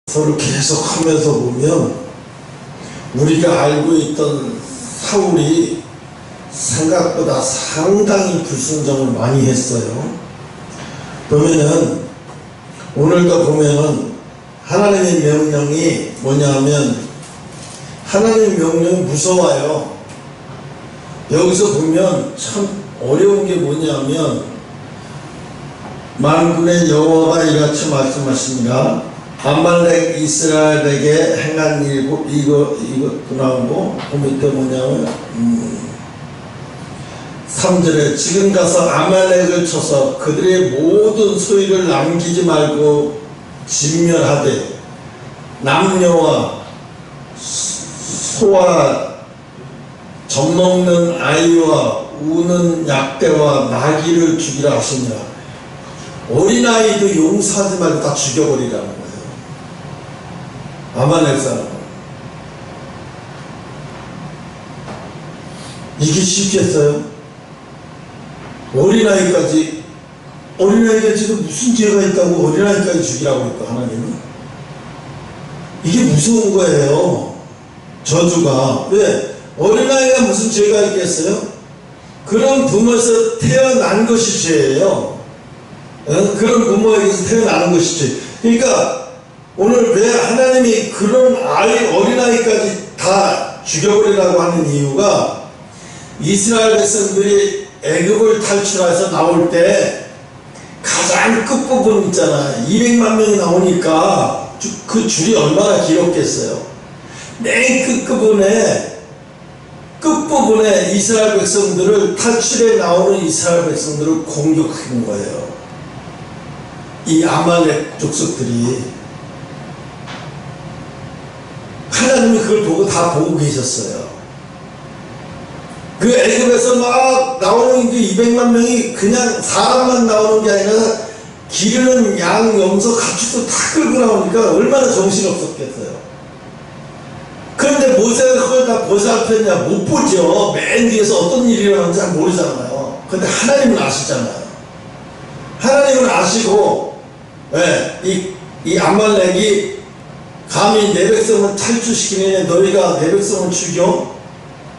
서로 계속 하면서 보면 우리가 알고 있던 사울이 생각보다 상당히 불순종을 많이 했어요. 보면은 오늘도 보면은 하나님의 명령이 뭐냐면 하나님의 명령이 무서워요. 여기서 보면 참 어려운 게 뭐냐면 만군의 여호와가 이같이 말씀하십니다. 아말렉 이스라엘에게 행한 일, 이것도 나오고, 그 밑에 뭐냐면, 3절에 지금 가서 아말렉을 쳐서 그들의 모든 소유를 남기지 말고 진멸하되, 남녀와 소와 젖먹는 아이와 우는 약대와 나귀를 죽이라 하시니라. 어린아이도 용서하지 말고 다 죽여버리라는 거예요. 아말렉 사람. 이게 쉽겠어요? 어린아이가 지금 무슨 죄가 있다고 어린아이까지 죽이라고 했고 하나님은? 이게 무서운 거예요. 저주가. 왜? 어린아이가 무슨 죄가 있겠어요? 그런 부모에서 태어난 것이 죄예요. 그런 부모에게서 태어나는 것이 죄. 그러니까 오늘 왜 하나님이 그런 어린아이까지 다 죽여버리라고 하는 이유가 이스라엘 백성들이 애굽을 탈출해서 나올 때 가장 끝부분 있잖아. 200만 명이 나오니까 그 줄이 얼마나 길었겠어요. 맨 끝부분에 이스라엘 백성들을 탈출해 나오는 이스라엘 백성들을 공격하는 거예요. 이 아말렉 족속들이. 하나님이 그걸 보고 다 보고 계셨어요. 그 애굽에서 막 나오는 그 200만 명이 그냥 사람만 나오는 게 아니라 기르는 양, 염소, 가축도 다 끌고 나오니까 얼마나 정신없었겠어요. 그런데 모세가 그걸 다 보살폈냐? 못 보죠. 맨 뒤에서 어떤 일이 일어나는지 잘 모르잖아요. 근데 하나님은 아시잖아요. 하나님은 아시고, 이 아말렉이 감히 내 백성을 탈출시키느냐, 너희가 내 백성을 죽여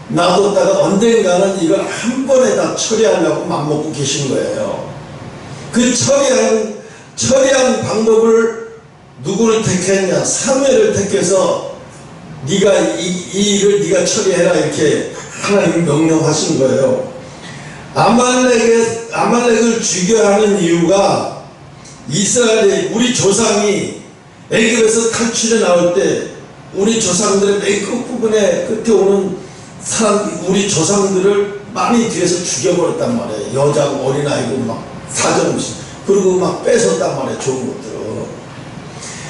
놔뒀다가 언젠가는 이걸 한 번에 다 처리하려고 맘먹고 계신 거예요. 그 처리한 방법을 누구를 택했냐? 사무엘을 택해서 네가 이 일을 네가 처리해라 이렇게 하나님이 명령하신 거예요. 아말렉을 죽여야 하는 이유가 이스라엘의 우리 조상이 애굽에서 탈출해 나올 때 우리 조상들의 맨 끝부분에 끝에 오는 사람, 우리 조상들을 많이 뒤에서 죽여버렸단 말이에요. 여자고 어린아이고 막 사정없이. 그리고 막 뺏었단 말이에요. 좋은 것들을.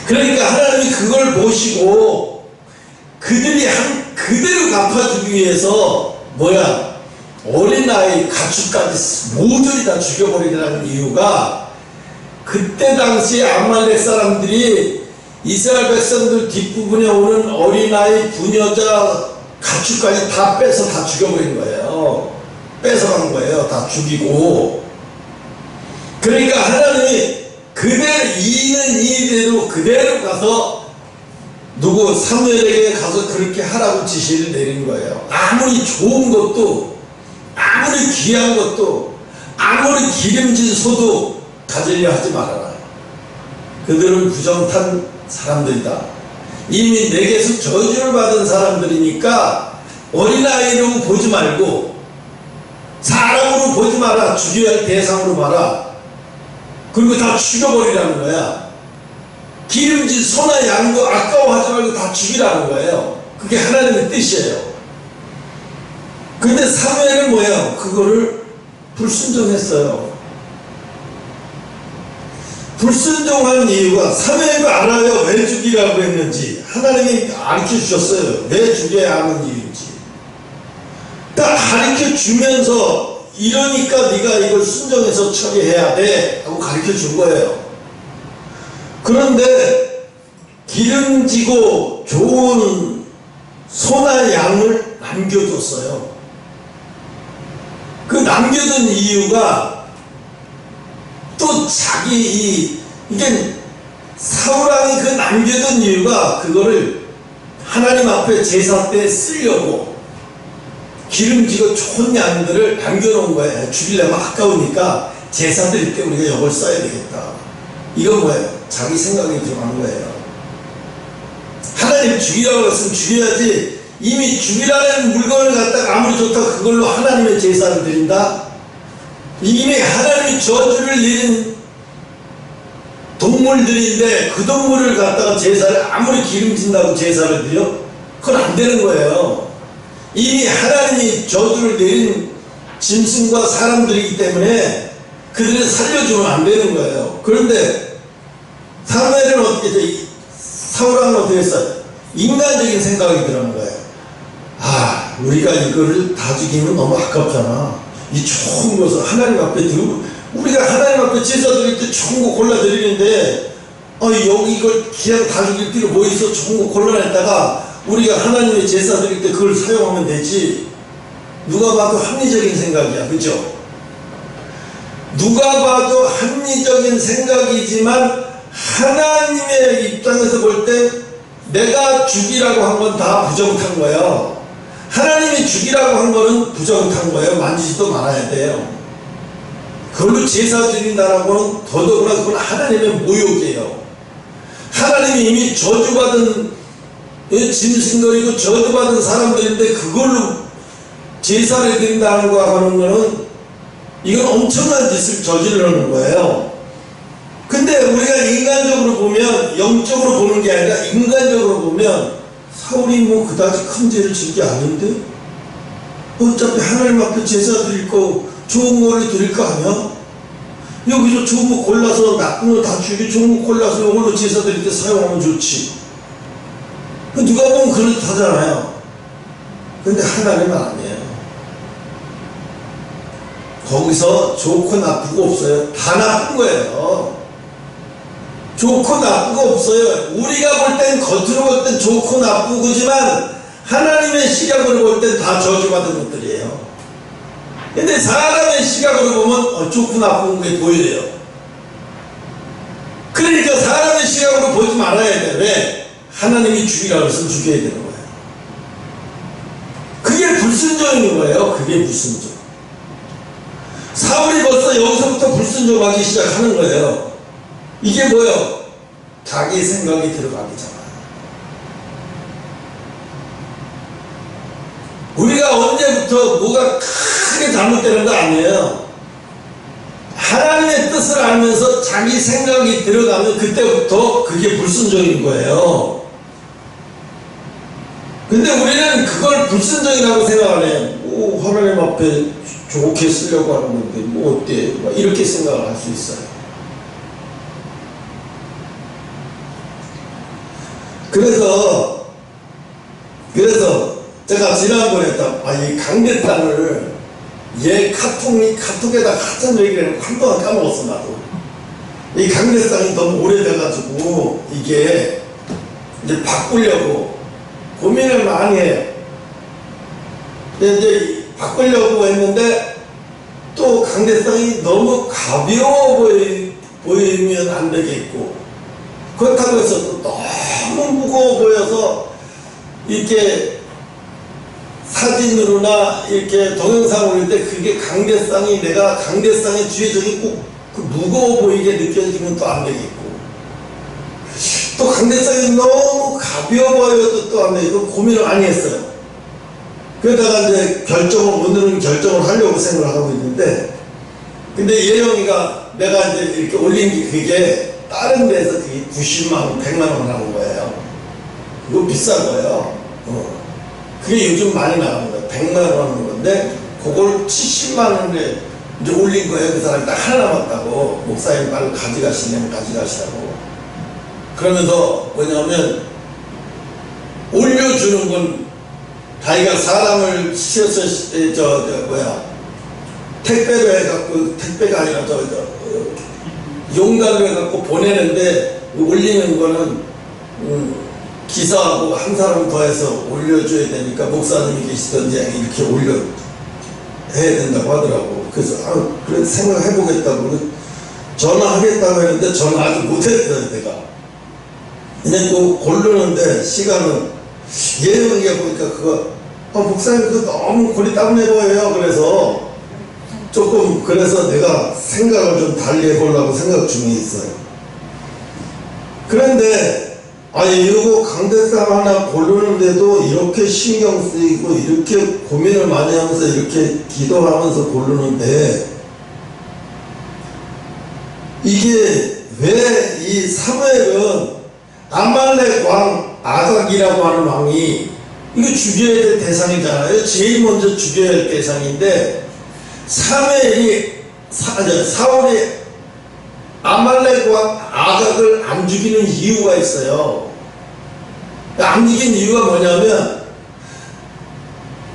그러니까 하나님이 그걸 보시고 그들이 그대로 갚아주기 위해서 어린아이 가축까지 모조리 다 죽여버리라는 이유가 그때 당시에 아말렉 사람들이 이스라엘 백성들 뒷부분에 오는 어린아이, 부녀자, 가축까지 다 빼서 다 죽여버린 거예요. 뺏어간 거예요. 다 죽이고. 그러니까 하나님이 이대로 그대로 가서 사무엘에게 가서 그렇게 하라고 지시를 내린 거예요. 아무리 좋은 것도, 아무리 귀한 것도, 아무리 기름진 소도 가지려 하지 말아라. 그들은 부정탄 사람들이다. 이미 내게서 저주를 받은 사람들이니까 어린아이로 보지 말고 사람으로 보지 마라. 죽여야 할 대상으로 봐라. 그리고 다 죽여버리라는 거야. 기름진 소나 양도 아까워하지 말고 다 죽이라는 거예요. 그게 하나님의 뜻이에요. 근데 사무엘은 그거를 불순종했어요. 불순종한 이유가 사무엘도 알아요. 왜 죽이라고 했는지. 하나님이 가르쳐 주셨어요. 왜 죽여야 하는 이유인지. 딱 가르쳐 주면서 이러니까 네가 이걸 순종해서 처리해야 돼 하고 가르쳐 준 거예요. 그런데 기름지고 좋은 소나 양을 남겨줬어요. 그 남겨둔 이유가 또 이게 사울왕이 그 남겨둔 이유가 그거를 하나님 앞에 제사 때 쓰려고 기름지고 좋은 양들을 남겨놓은 거예요. 죽이려면 아까우니까 제사 드릴 때 우리가 이걸 써야 되겠다. 이건 뭐예요? 자기 생각이 들어간 거예요. 하나님 죽이라고 했으면 죽여야지. 이미 죽이라는 물건을 갖다가 아무리 좋다 그걸로 하나님의 제사를 드린다? 이미 하나님이 저주를 내린 동물들인데 그 동물을 갖다가 제사를 아무리 기름진다고 제사를 드려? 그건 안 되는 거예요. 이미 하나님이 저주를 내린 짐승과 사람들이기 때문에 그들을 살려주면 안 되는 거예요. 그런데 사무엘은 어떻게 사울왕은 어떻게 했어요? 인간적인 생각이 들어온 거예요. 아, 우리가 이거를 다 죽이면 너무 아깝잖아. 이 좋은 것을 하나님 앞에 들고 우리가 하나님 앞에 제사 드릴 때 좋은 거 골라 드리는데 여기 이걸 그냥 다 죽일 필요 뭐 있어? 좋은 거 골라냈다가 우리가 하나님의 제사 드릴 때 그걸 사용하면 되지. 누가 봐도 합리적인 생각이야. 그죠? 누가 봐도 합리적인 생각이지만 하나님의 입장에서 볼 때 내가 죽이라고 한 건 다 부정탄 거예요. 하나님이 죽이라고 한 거는 부정탄 거예요. 만지지도 말아야 돼요. 그걸로 제사 드린다라고는 더더구나 그건 하나님의 모욕이에요. 하나님이 이미 저주받은 짐승들이고 저주받은 사람들인데 그걸로 제사를 드린다는 거 하는 거는 이건 엄청난 짓을 저지르는 거예요. 근데 우리가 인간적으로 보면, 영적으로 보는 게 아니라 인간적으로 보면 사울이 뭐 그다지 큰 죄를 지지 않는데 어차피 하나님 앞에 제사 드릴 거 좋은 거를 드릴 거 아니야? 여기서 좋은 거 골라서 나쁜 거 다 죽이고 좋은 거 골라서 이걸로 제사 드릴 때 사용하면 좋지. 누가 보면 그렇다잖아요. 근데 하나님은 아니에요. 거기서 좋고 나쁘고 없어요. 다 나쁜 거예요. 좋고 나쁘고 없어요. 우리가 볼 땐 겉으로 볼 땐 좋고 나쁘고지만 하나님의 시각으로 볼 땐 다 저주받은 것들이에요. 근데 사람의 시각으로 보면 좋고 나쁜 게 보여요. 그러니까 사람의 시각으로 보지 말아야 돼. 왜? 하나님이 죽이라고 해서 죽여야 되는 거예요. 그게 불순종인 거예요. 그게 불순종. 사울이 벌써 여기서부터 불순종하기 시작하는 거예요. 이게 뭐예요? 자기 생각이 들어가기잖아요. 우리가 언제부터 뭐가 크게 잘못되는 거 아니에요. 하나님의 뜻을 알면서 자기 생각이 들어가면 그때부터 그게 불순종인 거예요. 근데 우리는 그걸 불순종이라고 생각을 해요. 하나님 앞에 좋게 쓰려고 하는 건데 뭐 어때? 이렇게 생각을 할 수 있어요. 그래서 제가 지난번에 이 강대상을 얘 카톡에다 하던 얘기를 한동안 까먹었어. 나도 이 강대상이 너무 오래돼가지고 이게 이제 바꾸려고 고민을 많이 해요. 근데 이제 바꾸려고 했는데 또 강대상이 너무 가벼워 보이면 안 되겠고, 그렇다고 해서 또 너무 무거워 보여서 이렇게 사진으로나 이렇게 동영상 올릴 때 그게 강대상이 내가 강대상의 주의적이 꼭 그 무거워 보이게 느껴지면 또 안 되겠고, 또 강대상이 너무 가벼워 보여도 또 안 되고 고민을 많이 했어요. 그러다가 이제 오늘은 결정을 하려고 생각을 하고 있는데, 근데 예영이가 내가 이제 이렇게 올린 게 그게 다른 데서 그게 90만 원, 100만 원 나온 거예요. 그거 비싼 거예요. 그게 요즘 많이 나가는 거예요. 100만 원 하는 건데, 그걸 70만 원에 이제 올린 거예요. 그 사람이 딱 하나 남았다고. 목사님 빨리 가져가시냐면 가져가시라고. 그러면서 뭐냐면, 올려주는 건 자기가 사람을 시켜서 택배로 해갖고, 택배가 아니라 용달로 해갖고 보내는데, 올리는 거는 기사하고 한 사람 더해서 올려줘야 되니까 목사님이 계시던지 이렇게 올려야 된다고 하더라고. 그래서 그래 생각해보겠다고 전화하겠다고 했는데 전화 아직 못했어요. 내가 그냥 그 고르는데 시간은 예언이가 보니까 그거 목사님 그거 너무 골이 따분해 보여요. 그래서 조금 그래서 내가 생각을 좀 달리 해보려고 생각 중에 있어요. 그런데 이거 강대상 하나 고르는데도 이렇게 신경 쓰이고 이렇게 고민을 많이 하면서 이렇게 기도하면서 고르는데 이게 왜 이 사무엘은 아말렉 왕 아각이라고 하는 왕이 이거 죽여야 될 대상이잖아요. 제일 먼저 죽여야 할 대상인데 사울이 아말렉 왕 아각을 안 죽이는 이유가 있어요. 안 죽인 이유가 뭐냐면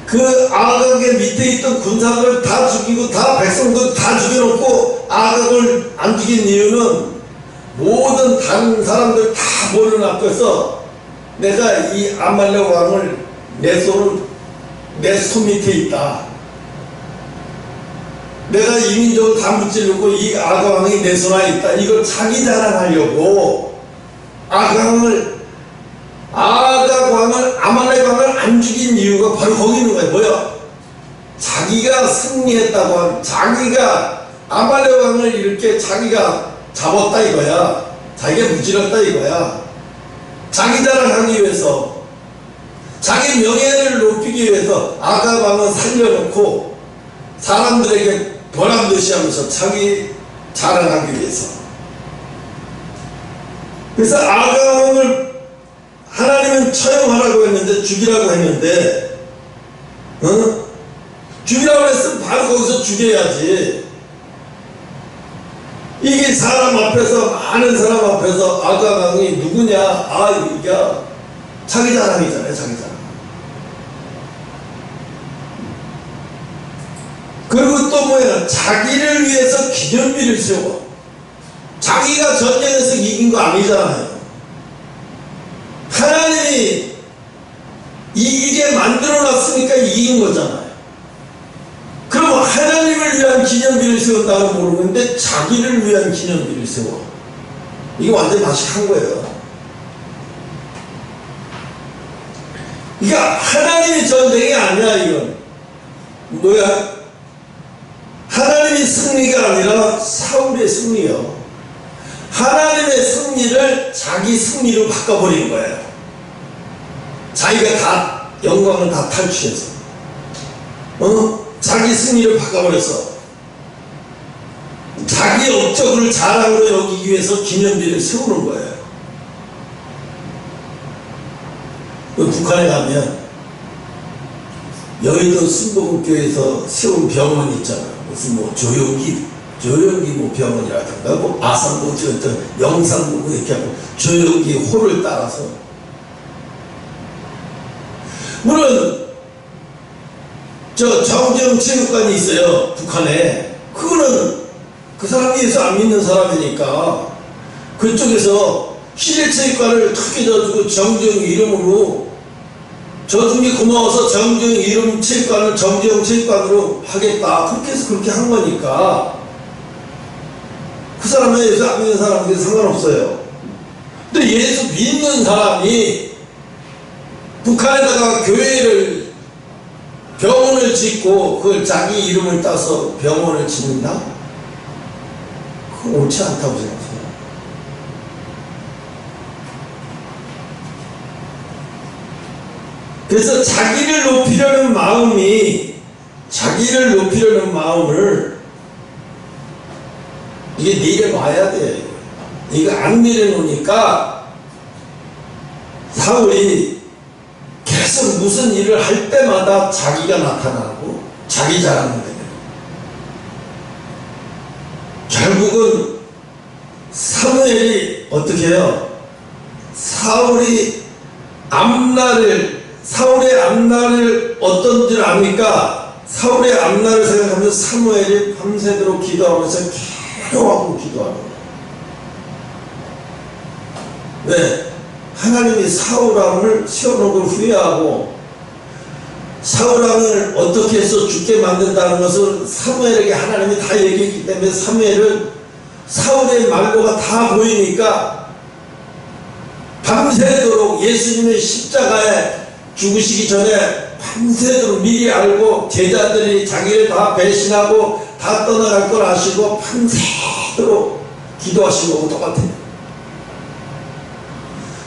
그 아각의 밑에 있던 군사들을 다 죽이고 다 백성들 다 죽여놓고 아각을 안 죽인 이유는 모든 다른 사람들 다 보는 앞에서 내가 이 아말렉 왕을 내 손 밑에 있다. 내가 이 민족을 다 무찌르고 이 아각 왕이 내 손 안에 있다. 이걸 자기 자랑하려고 아말렉 왕을 안 죽인 이유가 바로 거기 있는 거예요. 뭐야? 자기가 승리했다고 하면 자기가 아말렉 왕을 이렇게 자기가 잡았다 이거야. 자기가 무찌렀다 이거야. 자기 자랑하기 위해서, 자기 명예를 높이기 위해서 아각 왕은 살려놓고 사람들에게 보람듯이 하면서 자기 자랑하기 위해서. 그래서 아각 왕을 하나님은 처형하라고 했는데, 죽이라고 했는데, 죽이라고 했으면 바로 거기서 죽여야지. 이게 사람 앞에서, 많은 사람 앞에서 아각 왕이 누구냐? 이게 자기 자랑이잖아요, 자기 자랑. 그리고 또 뭐야? 자기를 위해서 기념비를 세워. 자기가 전쟁에서 이긴 거 아니잖아요. 하나님이 이기게 만들어놨으니까 이긴 거잖아요. 그럼 하나님을 위한 기념비를 세운다고 모르는데 자기를 위한 기념비를 세워. 이거 완전 다식한 거예요. 그러니까 하나님이 전쟁이 아니야. 이건 뭐야? 하나님의 승리가 아니라 사울의 승리요. 하나님의 승리를 자기 승리로 바꿔버린 거예요. 자기가 다 영광을 다 탈취해서 자기 승리를 바꿔버려서 자기 업적을 자랑으로 여기기 위해서 기념비를 세우는 거예요. 북한에 가면 여의도 순복음교회에서 세운 병원이 있잖아요. 무슨 뭐 조영기 뭐 병원이라든가 뭐 아산고 영산고 이렇게 하고 조영기 호를 따라서, 물론 정재영 체육관이 있어요 북한에. 그거는 그 사람이 예수 안 믿는 사람이니까 그쪽에서 실내체육관을 크게 져주고 정재영 이름으로 져준 게 고마워서 정재영 이름 체육관을 정재영 체육관으로 하겠다, 그렇게 해서 그렇게 한 거니까 그 사람은 예수 안 믿는 사람한테 상관없어요. 근데 예수 믿는 사람이 북한에다가 병원을 짓고 그걸 자기 이름을 따서 병원을 짓는다? 그건 옳지 않다고 생각해요. 그래서 자기를 높이려는 마음을 이게 내려놔야 돼. 이거 안 내려놓으니까 사울이 계속 무슨 일을 할 때마다 자기가 나타나고 자기 자랑을 해요. 결국은 사무엘이 어떻게 해요? 사울의 앞날을 어떤 줄 압니까? 사울의 앞날을 생각하면서 사무엘이 밤새도록 기도하면서 괴로워하고 기도하는 거예요. 왜? 하나님이 사울왕을 세워놓은 걸 후회하고 사울왕을 어떻게 해서 죽게 만든다는 것을 사무엘에게 하나님이 다 얘기했기 때문에 사무엘은 사울의 말로가 다 보이니까 밤새도록 예수님의 십자가에 죽으시기 전에 밤새도록 미리 알고 제자들이 자기를 다 배신하고 다 떠나갈 걸 아시고 밤새도록 기도하신 거고 똑같아요.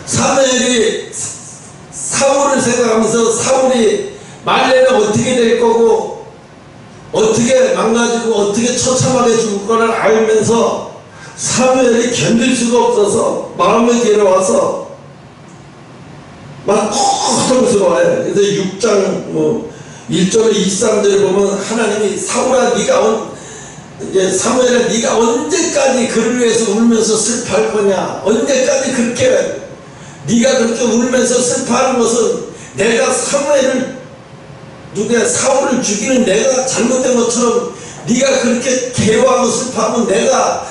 사무엘이 사울을 생각하면서 사울이 말레는 어떻게 될 거고 어떻게 망가지고 어떻게 처참하게 죽을 거를 알면서 사무엘이 견딜 수가 없어서 마음에 괴로워서 막 고통스러워요. 그래서 6장 1절에 23절에 보면 하나님이 사울아 네가 이제 사무엘아 네가 언제까지 그를 위해서 울면서 슬퍼할 거냐, 언제까지 그렇게 네가 그렇게 울면서 슬퍼하는 것은 내가 사울을 죽이는 내가 잘못된 것처럼 네가 그렇게 괴로워하고 슬퍼하면 내가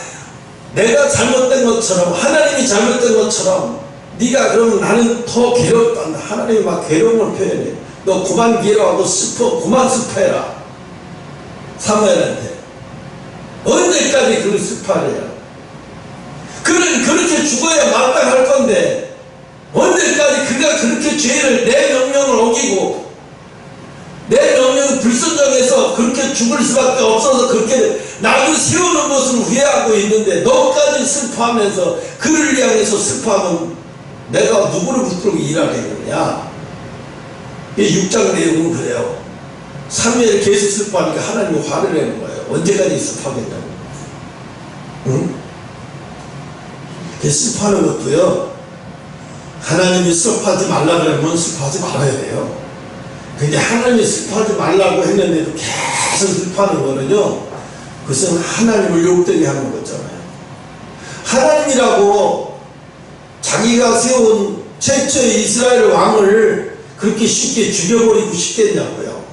잘못된 것처럼 하나님이 잘못된 것처럼 네가 그러면 나는 더 괴롭다. 하나님이 막 괴로움을 표현해. 너 그만 괴로워하고 그만 슬퍼해라. 사무엘한테 언제까지 그걸 슬퍼하랴. 그는 그렇게 죽어야 마땅할 건데 언제까지 그가 그렇게 죄를 내 명령을 어기고 내 명령을 불순종해서 그렇게 죽을 수밖에 없어서 그렇게 나도 세우는 것을 후회하고 있는데 너까지 슬퍼하면서 그를 향해서 슬퍼하면 내가 누구를 붙들고 일하겠느냐. 6장 내용은 그래요. 사무엘이 계속 슬퍼하니까 하나님이 화를 내는 거예요. 언제까지 슬퍼하겠냐고. 응? 슬퍼하는 것도요, 하나님이 슬퍼하지 말라 그러면 슬퍼하지 말아야 돼요. 근데 하나님이 슬퍼하지 말라고 했는데도 계속 슬퍼하는 거는요, 그것은 하나님을 욕되게 하는 거잖아요. 하나님이라고 자기가 세운 최초의 이스라엘 왕을 그렇게 쉽게 죽여버리고 싶겠냐고요.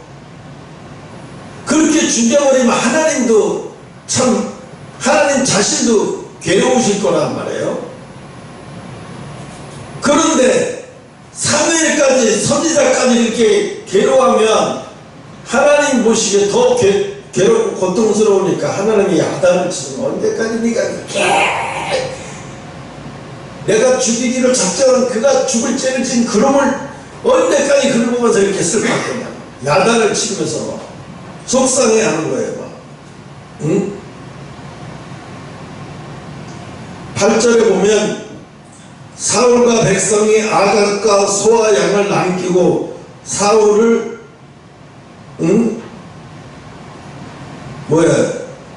그렇게 죽여버리면 하나님도 참, 하나님 자신도 괴로우실 거란 말이에요. 그런데 사무엘까지, 선지자까지 이렇게 괴로워하면 하나님 보시기에 더 괴롭고 고통스러우니까 하나님이 야단을 치는 거예요. 언제까지 내가 죽이기로 작정한 그가 죽을 죄를 지은 그놈을 언제까지 그를 보면서 이렇게 슬퍼할 거냐. 야단을 치면서 속상해 하는 거예요. 막. 응? 8절에 보면 사울과 백성이 아각과 소와 양을 남기고 사울을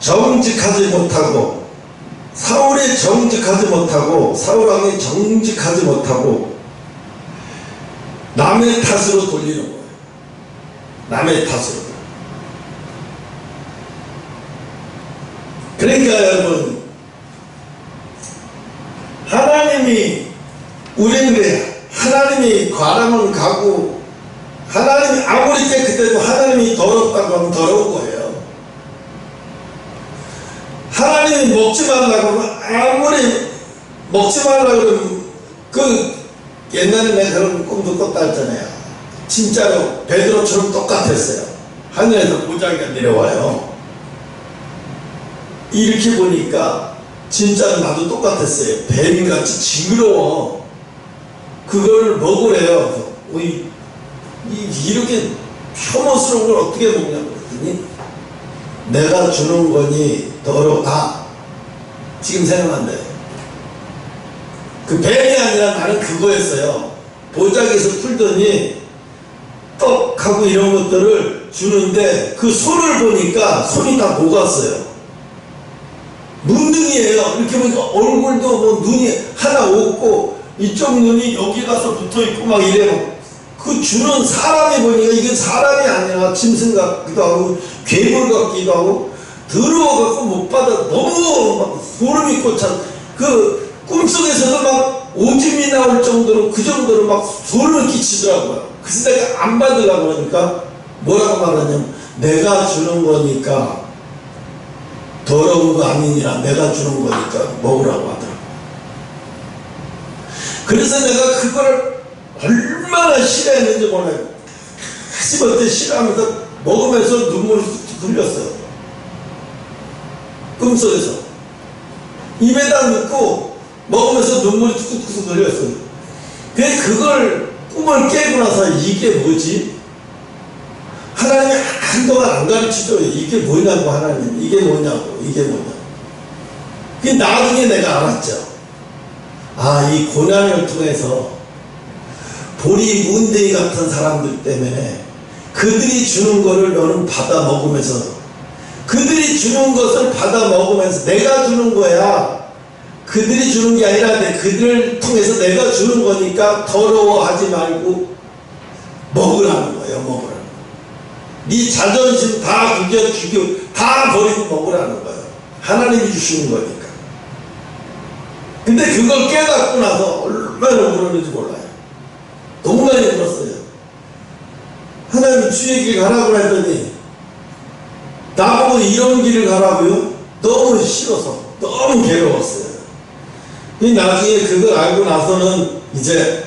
정직하지 못하고 사울이 정직하지 못하고 사울왕이 정직하지 못하고 남의 탓으로 돌리는 거예요. 남의 탓으로. 그러니까 여러분, 하나님이 우리는 그래. 하나님이 가라면 가고 하나님이 아무리 깨끗해도 하나님이 더럽다고 하면 더러운 거예요. 하나님이 먹지 말라고 하면 아무리 먹지 말라고 그러면 그 옛날에 내가 그런 꿈도 꿨다 했잖아요. 진짜로 베드로처럼 똑같았어요. 하늘에서 무작위가 내려와요. 이렇게 보니까 진짜 나도 똑같았어요. 뱀같이 징그러워. 그걸 먹으래요. 이렇게 혐오스러운 걸 어떻게 먹냐고 그랬더니 내가 주는 거니 더러워. 지금 생각난대. 그 뱀이 아니라 나는 그거였어요. 보자기에서 풀더니 떡하고 이런 것들을 주는데 그 손을 보니까 손이 다 녹았어요. 문둥이에요. 이렇게 보니까 얼굴도 뭐 눈이 하나 없고 이쪽 눈이 여기 가서 붙어있고 막 이래요. 그 주는 사람이 보니까 이게 사람이 아니라 짐승 같기도 하고 괴물 같기도 하고 더러워갖고 못 받아. 너무 막 소름이 꽂혀. 그 꿈속에서도 막 오줌이 나올 정도로 그 정도로 막 소름을 끼치더라고요. 그래서 내가 안 받으려고 하니까 뭐라고 말하냐면 내가 주는 거니까 더러운 거 아니니라 내가 주는 거니까 먹으라고 하더라고요. 그래서 내가 그걸 얼마나 싫어했는지 몰라요. 하지못해 싫어하면서 먹으면서 눈물을 흘렸어요. 꿈속에서 입에다 넣고 먹으면서 눈물이 툭툭툭 흘렸어요. 그걸 꿈을 깨고 나서 이게 뭐지? 하나님이 한동안 안 가르치죠. 이게 뭐냐고, 하나님. 이게 뭐냐고, 이게 뭐냐고. 나중에 내가 알았죠. 아, 이 고난을 통해서 보리 문대이 같은 사람들 때문에 그들이 주는 거를 너는 받아 먹으면서, 그들이 주는 것을 받아 먹으면서 내가 주는 거야. 그들이 주는 게 아니라 그들을 통해서 내가 주는 거니까 더러워하지 말고 먹으라는 거예요. 먹으라는 거예요. 네 자존심 다 죽여 다 버리고 먹으라는 거예요. 하나님이 주시는 거니까. 근데 그걸 깨닫고 나서 얼마나 울었는지 몰라요. 너무 많이 울었어요. 하나님 주의 길 가라고 했더니 나보고 이런 길을 가라고요? 너무 싫어서, 너무 괴로웠어요. 나중에 그걸 알고 나서는 이제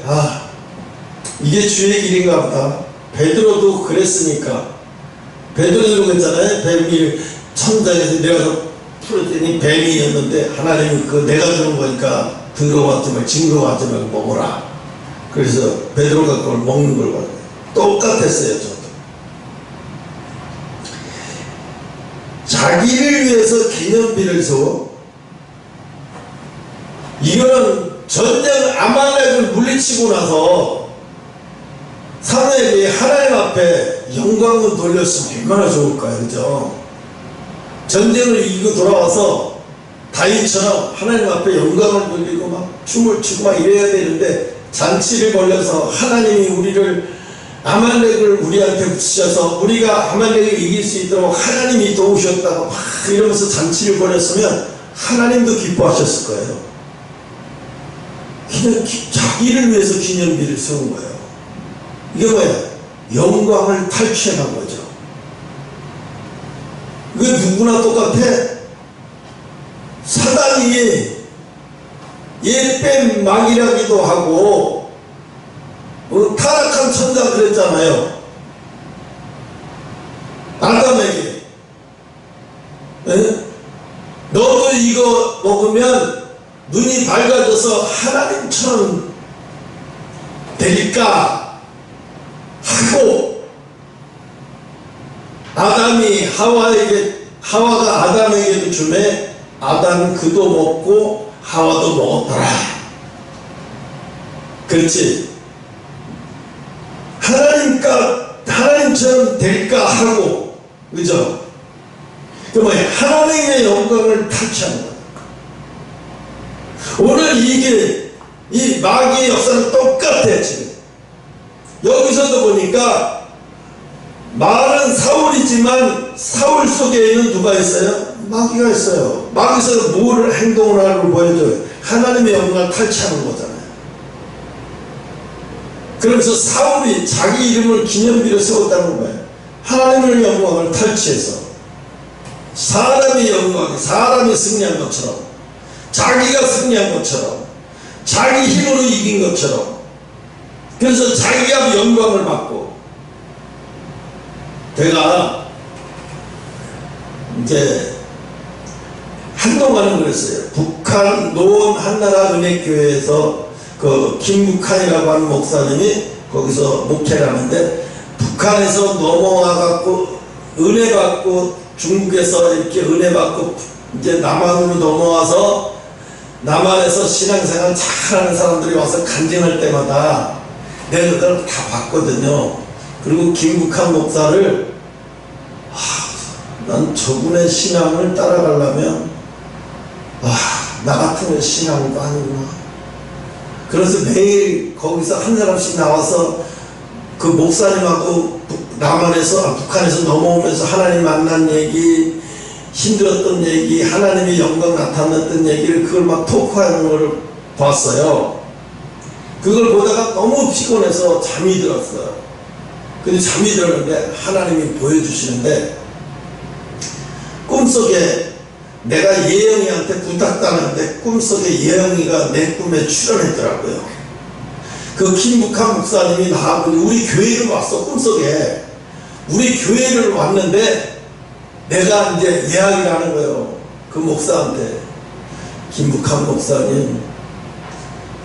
이게 주의 길인가 보다. 베드로도 그랬으니까. 베드로도 그랬잖아요. 뱀이 천장에서 내려서 풀었더니 뱀이었는데 하나님이 내가 주는 거니까 더러워하지 말고 징그러워하지 말고 먹어라. 그래서 베드로가 그걸 먹는 걸 봐요. 똑같았어요. 저도. 자기를 위해서 기념비를 줘. 이거는 전쟁 아말렉을 물리치고 나서 사무엘이 하나님 앞에 영광을 돌렸으면 얼마나 좋을까요? 그죠? 전쟁을 이기고 돌아와서 다윗처럼 하나님 앞에 영광을 돌리고 막 춤을 추고 막 이래야 되는데 잔치를 벌려서 하나님이 우리를 아말렉을 우리한테 붙이셔서 우리가 아말렉을 이길 수 있도록 하나님이 도우셨다고 막 이러면서 잔치를 벌였으면 하나님도 기뻐하셨을 거예요. 그냥 자기를 위해서 기념비를 세운 거예요. 이게 뭐야? 영광을 탈취해간 거죠. 이거 누구나 똑같아. 사단이 옛뱀 막이라기도 하고 타락한 천사 그랬잖아요. 아담에게 너도 이거 먹으면 눈이 밝아져서 하나님처럼 될까 하고 아담이 하와가 아담에게도 주매 아담은 그도 먹고 하와도 먹었더라. 그렇지. 하나님처럼 될까 하고, 그죠? 그 뭐야? 하나님의 영광을 탈취하는 거야. 오늘 이 마귀의 역사는 똑같아, 지금. 여기서도 보니까 말은 사울이지만 사울 속에는 누가 있어요? 마귀가 있어요. 마귀에서 뭘 행동을 하고 보여줘요? 하나님의 영광을 탈취하는 거잖아요. 그러면서 사울이 자기 이름을 기념비로 세웠다는 거예요. 하나님의 영광을 탈취해서 사람의 영광이 사람이 승리한 것처럼 자기가 승리한 것처럼 자기 힘으로 이긴 것처럼 그래서 자기가 영광을 받고 내가 이제 한동안은 그랬어요. 북한 노원 한나라 은혜교회에서 그 김북한이라고 하는 목사님이 거기서 목회를 하는데 북한에서 넘어와갖고 은혜 받고 중국에서 이렇게 은혜 받고 이제 남한으로 넘어와서 남한에서 신앙생활 잘하는 사람들이 와서 간증할 때마다 내가 그걸 다 봤거든요. 그리고 김북한 목사를 난 저분의 신앙을 따라가려면 나 같은 신앙도 아니구나. 그래서 매일 거기서 한 사람씩 나와서 그 목사님하고 북한에서 넘어오면서 하나님 만난 얘기, 힘들었던 얘기, 하나님의 영광 나타났던 얘기를 그걸 막 토크하는 걸 봤어요. 그걸 보다가 너무 피곤해서 잠이 들었어요. 근데 잠이 들었는데 하나님이 보여주시는데 꿈속에 내가 예영이한테 부탁당하는데 꿈속에 예영이가 내 꿈에 출연했더라고요. 그 김북한 목사님이 나하고 우리 교회를 왔어. 꿈속에 우리 교회를 왔는데 내가 이제 이야기를 하는 거예요. 그 목사한테 김북한 목사님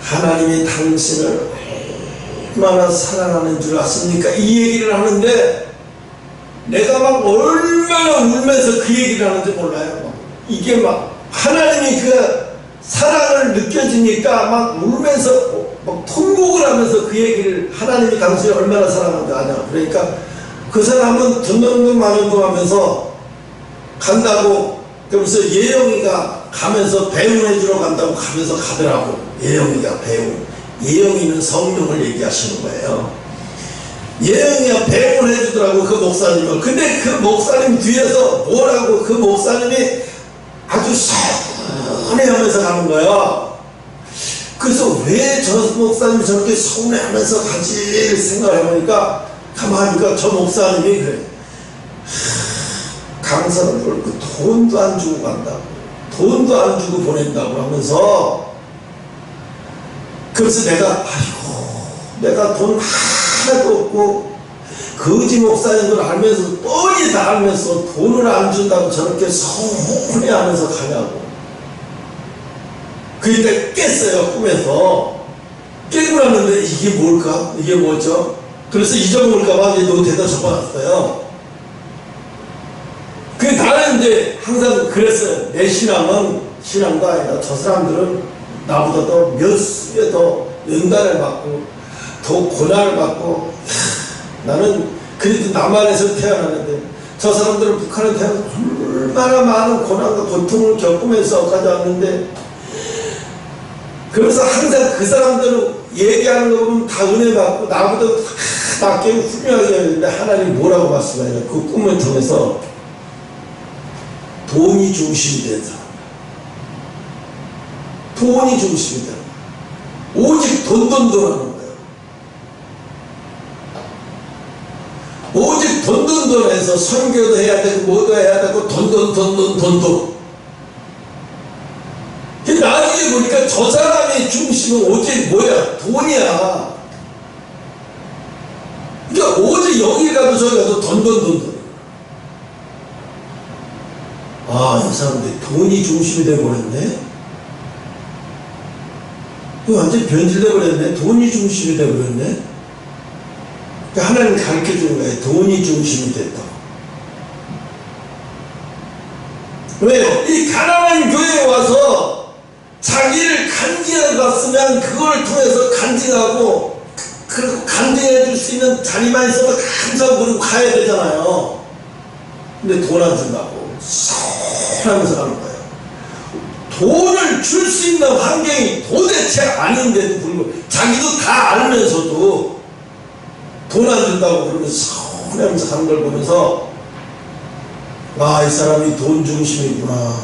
하나님이 당신을 얼마나 사랑하는 줄 아십니까? 이 얘기를 하는데 내가 막 얼마나 울면서 그 얘기를 하는지 몰라요. 이게 막 하나님이 그 사랑을 느껴지니까 막 울면서 막 통곡을 하면서 그 얘기를 하나님이 당신이 얼마나 사랑하는지 아냐. 그러니까 그 사람은 듣는 둥 마는 둥 하면서 간다고. 그러면서 예영이가 가면서 배웅해주러 간다고 가면서 가더라고. 예영이가 배웅. 예영이는 성령을 얘기하시는 거예요. 예영이가 배웅을 해주더라고, 그 목사님을. 근데 그 목사님 뒤에서 뭐라고 그 목사님이 아주 서운해하면서 가는 거예요. 그래서 왜 저 목사님이 저렇게 서운해하면서 가지 생각을 해보니까 가만히 보니까 저 목사님이 그래. 강사를 그 돈도 안 주고 간다고, 돈도 안 주고 보낸다고 하면서. 그래서 내가 돈 하나도 없고 거지 목사인 걸 알면서, 뻔히 다 알면서 돈을 안 준다고 저렇게 서운해하면서 가냐고. 그러니까 깼어요. 꿈에서 깨고 났는데 이게 뭘까? 이게 뭐죠? 그래서 잊어먹을까봐 노트에다 적어놨어요. 나는 이제 항상 그랬어요. 내 신앙도 아니라 저 사람들은 나보다 더 몇 수에 더 연단을 받고 더 고난을 받고, 나는 그래도 남한에서 태어나는데 저 사람들은 북한에 태어나서 얼마나 많은 고난과 고통을 겪으면서까지 왔는데, 그래서 항상 그 사람들은 얘기하는 거 보면 다 은혜 받고 나보다 다 낫게 훌륭하게 했는데 하나님이 뭐라고 말씀하냐. 그 꿈을 통해서 돈이 중심이 된 사람, 돈이 중심이 된 사람, 오직 돈 하는 거예요. 오직 돈 해서 선교도 해야 되고 뭐도 해야 되고 돈. 나중에 보니까 저 사람의 중심은 오직 뭐야? 돈이야. 그러니까 오직 여기 가도 저기 가도 돈. 아, 이 사람들이 돈이 중심이 돼버렸네? 이거 완전 변질돼버렸네? 돈이 중심이 돼버렸네? 그러니까 하나님 가르쳐주는 거예요. 돈이 중심이 됐다고. 왜요? 이 가난한 교회에 와서 자기를 간증해 봤으면 그걸 통해서 간증하고, 그리고 간증해 줄 수 있는 자리만 있어도 감사하고 그러고 가야 되잖아요. 근데 돈 안 준다고 하면서 가는 거예요. 돈을 줄 수 있는 환경이 도대체 아닌데도 불구하고 자기도 다 알면서도 돈 안 준다고 그러면서 서운하면서 가는 걸 보면서, 아, 이 사람이 돈 중심이구나.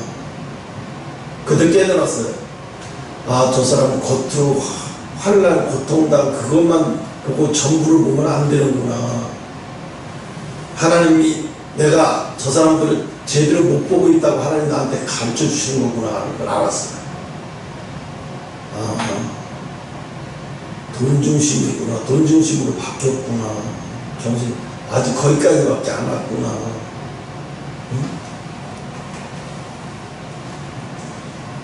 그때 깨달았어요. 아, 저 사람은 겉으로 환난 고통당 그것만 보고 전부를 보면 안 되는구나. 하나님이 내가 저 사람들을 제대로 못 보고 있다고 하나님 나한테 가르쳐 주시는 거구나 하는 걸 알았어요. 아, 돈 중심이구나. 돈 중심으로 바뀌었구나. 정신 아직 거기까지밖에 안 왔구나. 응?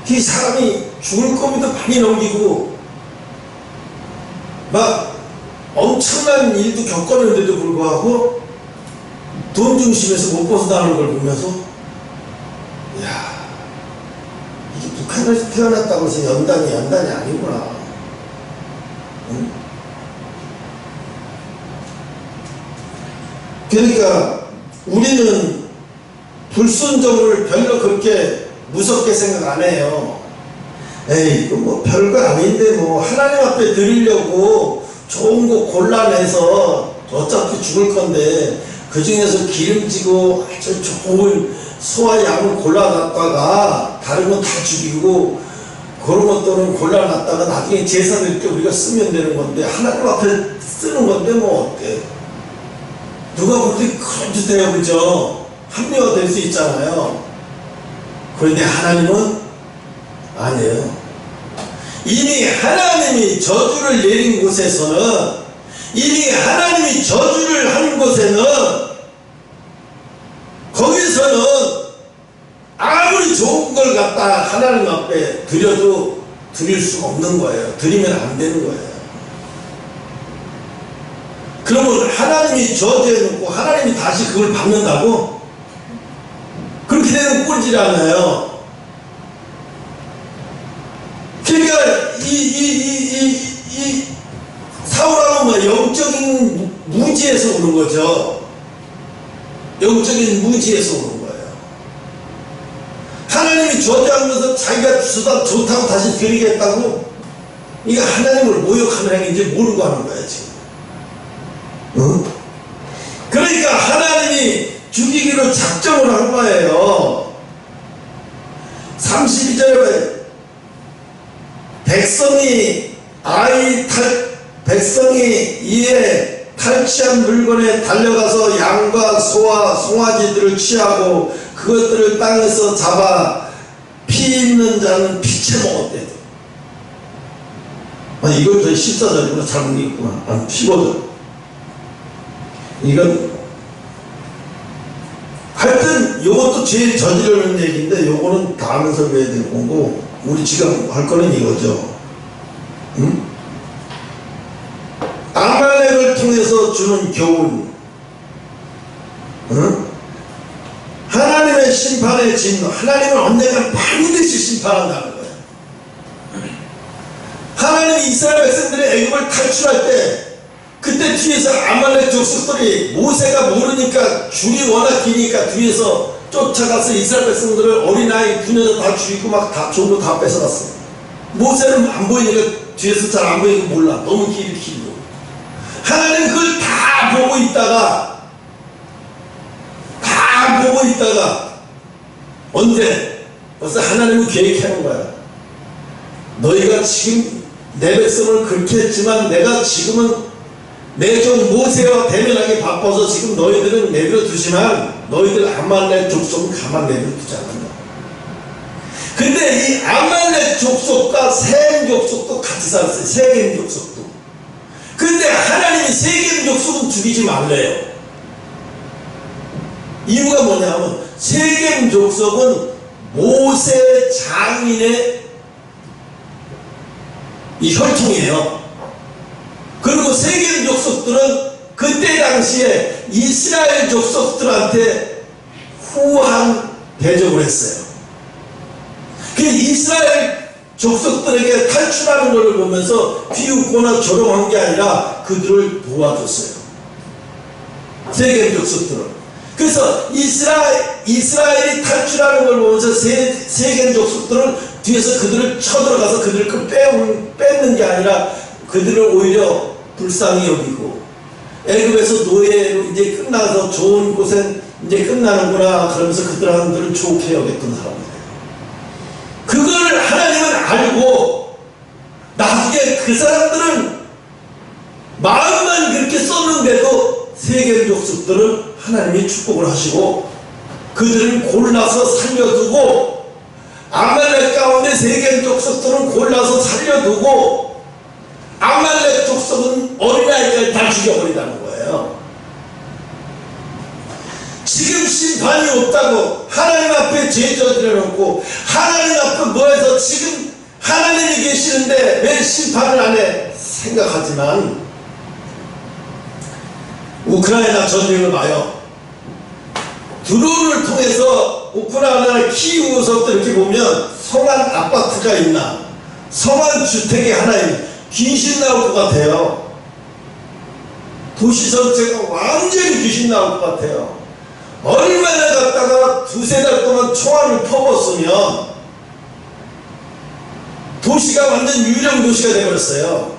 이 사람이 죽을 고비도 많이 넘기고 막 엄청난 일도 겪었는데도 불구하고 돈 중심에서 못 벗어나는 걸 보면서, 이야, 이게 북한에서 태어났다고 해서 연단이 아니구나. 응? 그러니까 우리는 불순종을 별로 그렇게 무섭게 생각 안 해요. 에이, 이거 뭐 별거 아닌데 뭐 하나님 앞에 드리려고 좋은 거 골라내서 어차피 죽을 건데 그 중에서 기름지고 아주 좋은 소와 양을 골라놨다가 다른 건 다 죽이고 그런 것들은 골라놨다가 나중에 제사 드릴 때 우리가 쓰면 되는 건데, 하나님 앞에 쓰는 건데 뭐 어때? 누가 볼 때 그런 짓 해요, 그죠? 합리화 될 수 있잖아요. 그런데 하나님은 아니에요. 이미 하나님이 저주를 내린 곳에서는, 이미 하나님이 저주를 한 곳에는, 거기서는 아무리 좋은 걸 갖다 하나님 앞에 드려도 드릴 수가 없는 거예요. 드리면 안 되는 거예요. 그러면 하나님이 저주해놓고 하나님이 다시 그걸 받는다고? 그렇게 되는 꼴질 않아요. 그러니까 이 사울하고 뭐 영적인 무지에서 오는 거죠. 영적인 무지에서 오는 거예요. 하나님이 저주하면서 자기가 좋다고 다시 드리겠다고? 이거 하나님을 모욕하는 행위인지 모르고 하는 거야 지금. 응? 그러니까 하나님이 죽이기로 작정을 한 거예요. 32절에 백성이 이에 탈취한 물건에 달려가서 양과 소와 송아지들을 취하고 그것들을 땅에서 잡아 피 있는 자는 피채 먹었대요. 이걸 더 14절이구나. 잘못 읽구나. 15절. 이건 하여튼 요것도 제일 저지르는 얘기인데 요거는 다음에 설명해야 될 거고 우리 지금 할 거는 이거죠. 응? 아말렉을 통해서 주는 교훈. 응? 하나님의 심판의 진노. 하나님은 언젠가 반드시 심판한다는 거예요. 하나님이 이스라엘 백성들이 애굽을 탈출할 때 그때 뒤에서 아말렉 족속들이 모세가 모르니까 줄이 워낙 기니까 뒤에서 쫓아가서 이스라엘 백성들을 어린아이 부녀들 다 죽이고 막 다 종도 다 뺏어갔어. 모세는 안 보이니까 뒤에서 잘 안 보이니까 몰라. 너무 길이 길고. 하나님 그걸 다 보고 있다가 언제 벌써 하나님은 계획하는 거야. 너희가 지금 내 백성을 그렇게 했지만 내가 지금은 내 종 모세와 대면하기 바빠서 지금 너희들은 내버려 두지만 너희들 아말렉 족속은 가만 내버려 두지 않는다. 근데 이 아말렉 족속과 셈 족속도 같이 살았어요. 세겜 족속도. 근데 하나님이 세겜 족속은 죽이지 말래요. 이유가 뭐냐면 세겜 족속은 모세 장인의 이 혈통이에요. 그리고 세겜 족속들은 그때 당시에 이스라엘 족속들한테 후한 대접을 했어요. 그 이스라엘 족속들에게 탈출하는 것을 보면서 비웃거나 조롱한 게 아니라 그들을 도와줬어요. 세겜 족속들은. 그래서 이스라엘이 탈출하는 걸 보면서 세겜 족속들은 뒤에서 그들을 쳐들어가서 그들을 뺏는 게 아니라 그들을 오히려 불쌍히 여기고 애굽에서 노예로 이제 끝나서 좋은 곳엔 이제 끝나는구나 그러면서 그들은 좋게 여겼던 사람이에요. 그걸 하나님은 알고 나중에 그 사람들은 마음만 그렇게 썼는데도 세겜 족속들은 하나님이 축복을 하시고 그들을 골라서 살려두고 아말렉 가운데 세겜 족속들은 골라서 살려두고 아말렉 족속은 어린아이까지 다 죽여버리다는 거예요. 지금 심판이 없다고 하나님 앞에 죄 저질러놓고 하나님 앞에 뭐해서 지금 하나님이 계시는데 왜 심판을 안 해? 생각하지만 우크라이나 전쟁을 봐요. 드론을 통해서 우크라이나 키우고서부터 이렇게 보면 성한 아파트가 있나 성한 주택이 하나 있나 귀신 나올 것 같아요. 도시 전체가 완전히 귀신 나올 것 같아요. 얼마나 갔다가 두세 달 동안 총알을 퍼붓으면 도시가 완전 유령 도시가 되어버렸어요.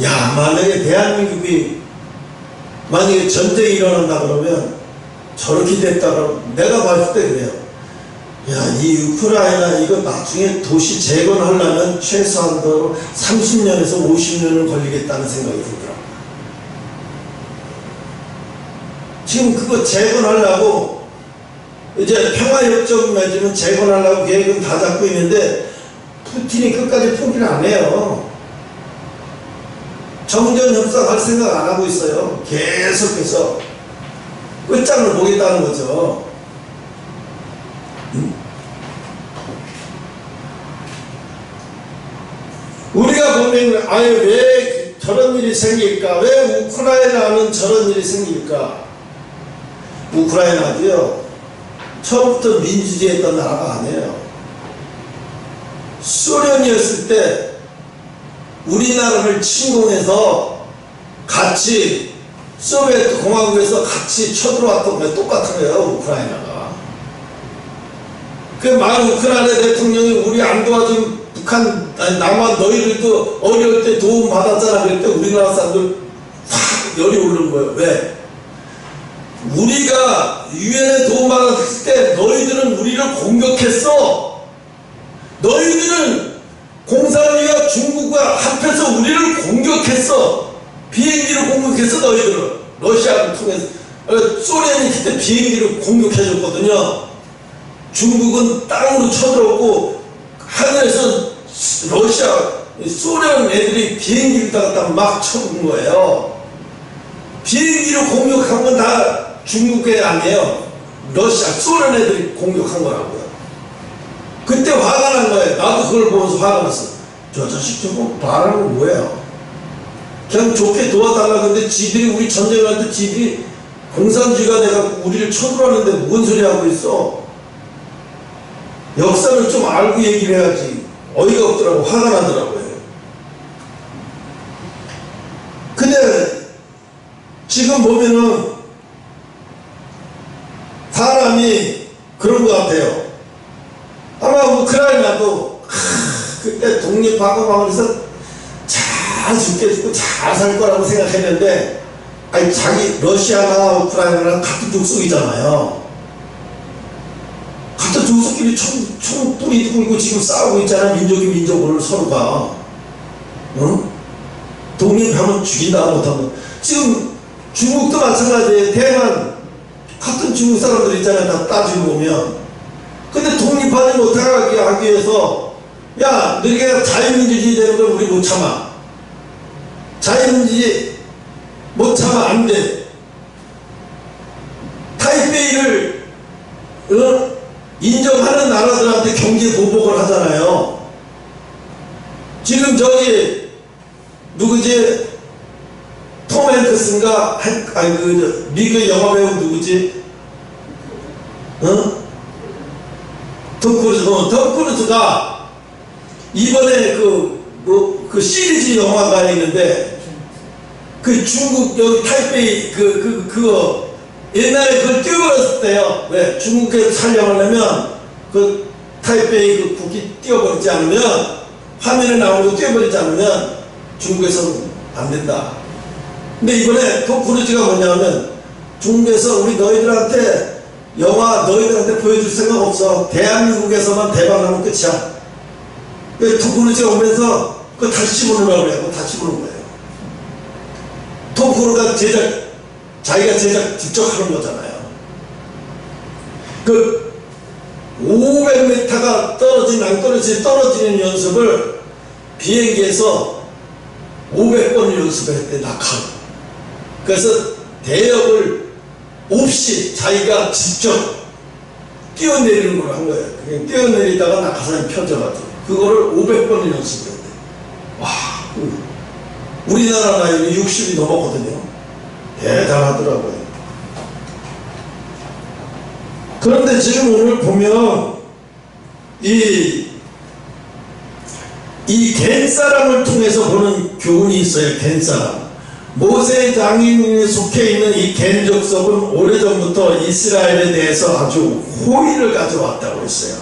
야, 만약에 대한민국이 만약에 전쟁이 일어난다 그러면 저렇게 됐다 그러면 내가 봤을 때 그래요. 야, 이 우크라이나 이거 나중에 도시 재건하려면 최소한도 30년에서 50년은 걸리겠다는 생각이 들더라고요. 지금 그거 재건하려고 이제 평화협정 맺으면 재건하려고 계획은 다 잡고 있는데 푸틴이 끝까지 포기를 안 해요. 정전협상 할 생각 안 하고 있어요. 계속해서 끝장을 보겠다는 거죠. 우리가 보면 아예 왜 저런 일이 생길까? 왜 우크라이나는 저런 일이 생길까? 우크라이나도요, 처음부터 민주주의했던 나라가 아니에요. 소련이었을 때 우리나라를 침공해서 같이 소비에트 공화국에서 같이 쳐들어왔던 게 똑같은 거예요, 우크라이나가. 그 말 우크라이나 대통령이 우리 안 도와준 북한, 아니, 남한 너희들도 어려울 때 도움 받았잖아. 그럴 때 우리나라 사람들 확 열이 오르는 거예요. 왜? 우리가 유엔에 도움 받았을 때 너희들은 우리를 공격했어. 너희들은 공산주의와 중국과 합해서 우리를 공격했어. 비행기를 공격해서 너희들은 러시아를 통해서 소련이 그때 비행기를 공격해줬거든요. 중국은 땅으로 쳐들었고 하늘에서 러시아 소련 애들이 비행기를 갖다 막 쳐본 거예요. 비행기를 공격한 건 다 중국의 아니에요. 러시아 소련 애들이 공격한 거라고요. 그때 화가 난 거예요. 나도 그걸 보면서 화가 났어. 저 자식 저거 말하는 거 뭐예요? 그냥 좋게 도와달라. 근데 지들이 우리 전쟁을 할 때 지들이 공산주의가 돼갖고 우리를 쳐들어왔는데 뭔 소리 하고 있어? 역사를 좀 알고 얘기를 해야지. 어이가 없더라고. 화가 나더라고요. 근데 지금 보면은 사람이 그런 것 같아요. 아마 우크라이나도 그때 독립하고 막 그래서 잘 죽게 잘 살 거라고 생각했는데, 아니 자기 러시아나 우크라이나랑 같은 족속이잖아요. 같은 족속끼리 총 뿌리 들고 지금 싸우고 있잖아. 민족이 민족을 서로가. 어? 독립하면 죽인다 못하면. 지금 중국도 마찬가지예요. 대만 같은 중국 사람들 있잖아요. 다 따지고 보면. 근데 독립하지 못하게 하기 위해서 야 너희가 자유민주주의 되는 걸 우리 못 참아. 자유민주주의 못 참아 안 돼. 타이베이를 인정하는 나라들한테 경제 보복을 하잖아요. 지금 저기 누구지? 톰 행크스인가? 아니 그 미국 영화배우 누구지? 톰 크루즈가 이번에 그 시리즈 영화가 있는데 그 중국 여기 타이베이 그거 옛날에 그걸 띄워버렸을 때요. 왜? 중국에서 촬영하려면 그 타이베이 그 국기 띄워버리지 않으면 화면에 나오는 거 띄워버리지 않으면 중국에서는 안 된다. 근데 이번에 톰 크루즈가 뭐냐면 중국에서 우리 너희들한테 영화 너희들한테 보여줄 생각 없어. 대한민국에서만 대박나면 끝이야. 톰 크루즈가 오면서 그거 다시 집어넣으라고 그래요. 그거 다시 집어넣은 거예요. 톰 크루즈가 자기가 제작 직접 하는 거잖아요. 그 500m가 떨어지는 연습을 비행기에서 500번을 연습을 했대. 낙하로. 그래서 대역을 없이 자기가 직접 뛰어내리는 걸 한 거예요. 그냥 뛰어내리다가 낙하산이 펴져가지고 그거를 500번을 연습을 했대. 와, 우리나라 나이는 60이 넘었거든요. 대단하더라고요. 그런데 지금 오늘 보면 이 겐사람을 통해서 보는 교훈이 있어요. 겐사람. 모세 장인에 속해 있는 이 겐족속은 오래전부터 이스라엘에 대해서 아주 호의를 가져왔다고 했어요.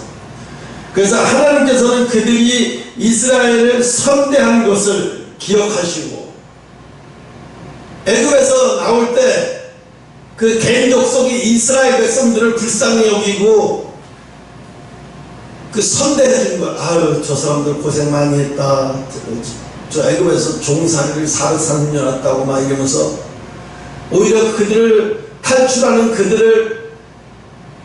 그래서 하나님께서는 그들이 이스라엘을 선대한 것을 기억하시고 애굽에서 나올 때 그 겐족속이 이스라엘 백성들을 불쌍히 여기고 그 선대해 준 걸. 아유 저 사람들 고생 많이 했다. 저 애굽에서 종살이를 430년 했다고 막 이러면서 오히려 그들을 탈출하는 그들을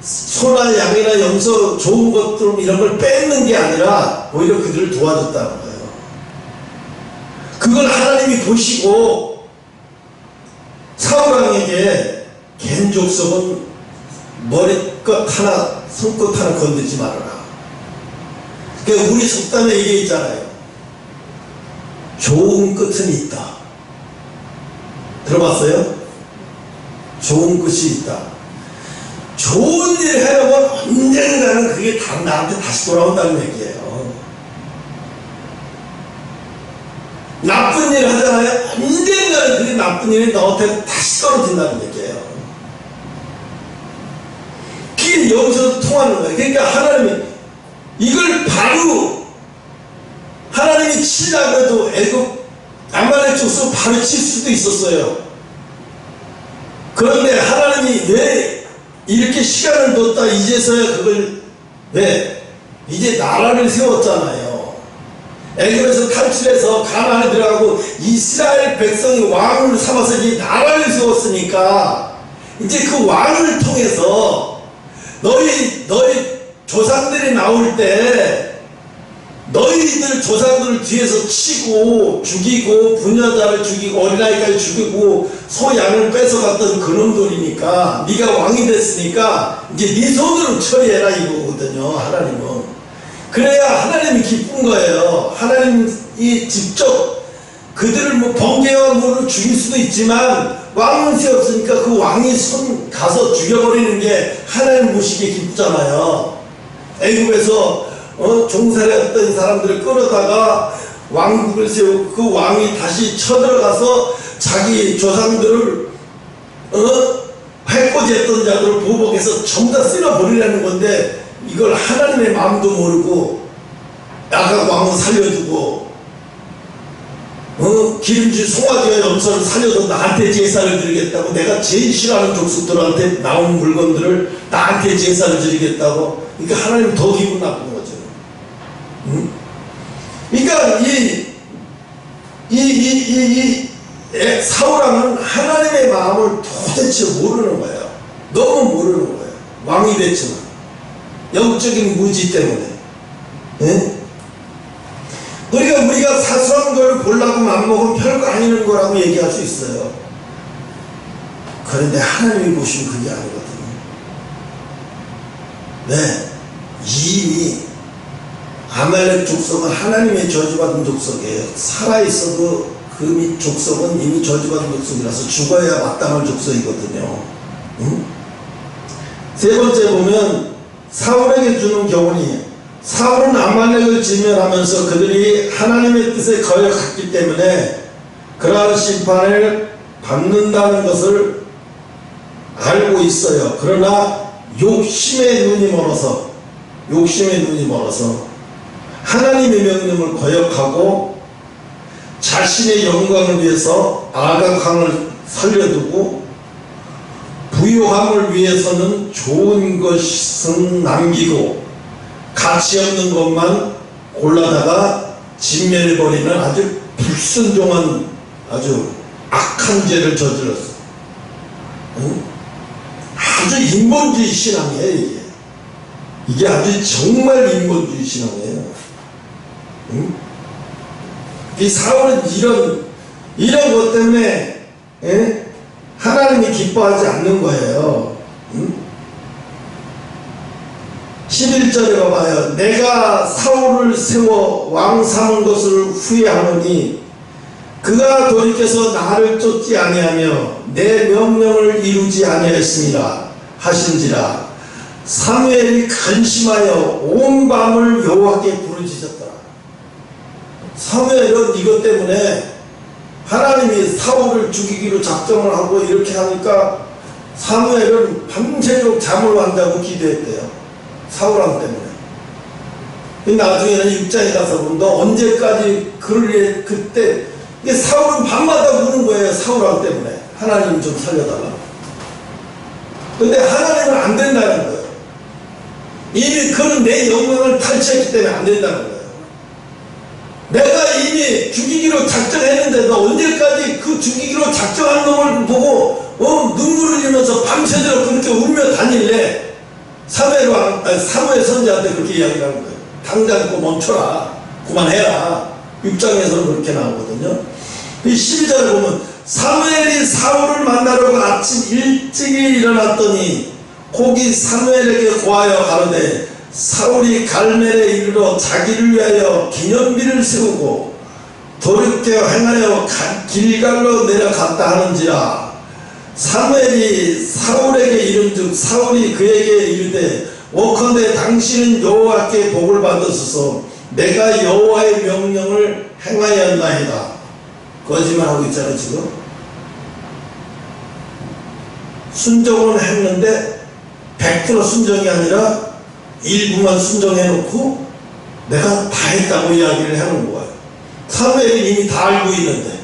소나 양이나 염소 좋은 것들 이런 걸 뺏는 게 아니라 오히려 그들을 도와줬다는 거예요. 그걸 하나님이 보시고 사울왕에게 겐족속은 머리끝 하나 손끝 하나 건들지 말아라. 그러니까 우리 속담에 이게 있잖아요. 좋은 끝은 있다. 들어봤어요? 좋은 끝이 있다. 좋은 일 해놓으면 언젠가는 그게 다 나한테 다시 돌아온다는 얘기예요. 나쁜 일 하잖아요. 언젠가는 그게 나쁜 일이 너한테 다시 떨어진다는 얘기예요. 그게 여기서 통하는 거예요. 그러니까 하나님이 이걸 바로 하나님이 치려고 해도 애굽 아말렉 족속 바로 칠 수도 있었어요. 그런데 하나님이 왜 이렇게 시간을 뒀다 이제서야 그걸 왜 이제 나라를 세웠잖아요. 애굽에서 탈출해서 가나안에 들어가고 이스라엘 백성이 왕을 삼아서 이제 나라를 세웠으니까 이제 그 왕을 통해서 너희 조상들이 나올 때 너희들 조상들을 뒤에서 치고 죽이고 부녀자를 죽이고 어린아이까지 죽이고 소 양을 뺏어갔던 그놈들이니까 네가 왕이 됐으니까 이제 네 손으로 처리해라 이거거든요. 하나님은 그래야 하나님이 기쁜 거예요. 하나님이 직접 그들을 뭐 번개와 물로 죽일 수도 있지만 왕은 세웠으니까 그 왕이 손 가서 죽여버리는 게 하나님 보시기에 기쁘잖아요. 애굽에서 종살이했던 사람들을 끌어다가 왕국을 세우고 그 왕이 다시 쳐들어가서 자기 조상들을 해코지했던 자들을 보복해서 전부 다 쓸어버리려는 건데 이걸 하나님의 마음도 모르고 야각 왕은 살려주고 기름진 송아지와 염소를 살려서 나한테 제사를 드리겠다고 내가 제일 싫어하는 족속들한테 나온 물건들을 나한테 제사를 드리겠다고 그러니까 하나님 더 기분 나쁜 거죠. 그러니까 사울왕은 하나님의 마음을 도대체 모르는 거예요. 너무 모르는 거예요. 왕이 됐지만 영적인 무지 때문에. 예? 그러니까 우리가 사소한 걸 보려고 맘먹으면 별거 아닌 거라고 얘기할 수 있어요. 그런데 하나님이 보시면 그게 아니거든요. 네, 이미 아말렉 족속은 하나님의 저주받은 족속이에요. 살아있어도 그 족속은 이미 저주받은 족속이라서 죽어야 마땅할 족속이거든요. 응? 세 번째 보면 사울에게 주는 교훈이 사울은 아말렉을 지면하면서 그들이 하나님의 뜻에 거역했기 때문에 그러한 심판을 받는다는 것을 알고 있어요. 그러나 욕심의 눈이 멀어서 하나님의 명령을 거역하고 자신의 영광을 위해서 아각 왕을 살려두고 부요함을 위해서는 좋은 것은 남기고 가치 없는 것만 골라다가 진멸해버리는 아주 불순종한 아주 악한 죄를 저질렀어. 응? 아주 인본주의 신앙이에요. 이게 아주 정말 인본주의 신앙이에요. 응? 이 사울은 이런 것 때문에 하나님이 기뻐하지 않는 거예요. 응? 11절에 봐봐요. 내가 사울을 세워 왕 삼은 것을 후회하노니 그가 돌이켜서 나를 쫓지 아니하며 내 명령을 이루지 아니하였습니다 하신지라. 사무엘이 근심하여 온 밤을 여호와께 부르짖었더라. 사무엘은 이것 때문에 하나님이 사울을 죽이기로 작정을 하고 이렇게 하니까 사무엘은 밤새도록 잠을 안 자고 기도했대요. 사울왕 때문에. 나중에는 6장에 가서 보면 너 언제까지 그럴 그때 사울은 밤마다 우는 거예요. 사울왕 때문에 하나님 좀 살려달라. 근데 하나님은 안 된다는 거예요. 이미 그는 내 영광을 탈취했기 때문에 안 된다는 거예요. 내가 이미 죽이기로 작정했는데 너 언제까지 그 죽이기로 작정한 놈을 보고 눈물을 흘리면서 밤새도록 그렇게 울며 다닐래? 사무엘 선지자한테 그렇게 이야기를 하는 거예요. 당장 또 멈춰라. 그만해라. 6장에서는 그렇게 나오거든요. 이 12절에 보면 사무엘이 사울을 만나려고 아침 일찍 일어났더니 곡이 사무엘에게 고하여 가로되 사울이 갈멜에 이르러 자기를 위하여 기념비를 세우고 돌이켜 행하여 길갈로 내려갔다 하는지라. 사무엘이 사울에게 이른즉 사울이 그에게 이르되 원컨대 당신은 여호와께 복을 받으소서. 내가 여호와의 명령을 행하였나이다. 거짓말하고 있잖아요. 지금 순종은 했는데 100% 순종이 아니라 일부만 순종해놓고 내가 다 했다고 이야기를 해놓은 거예요. 사무엘이 이미 다 알고 있는데.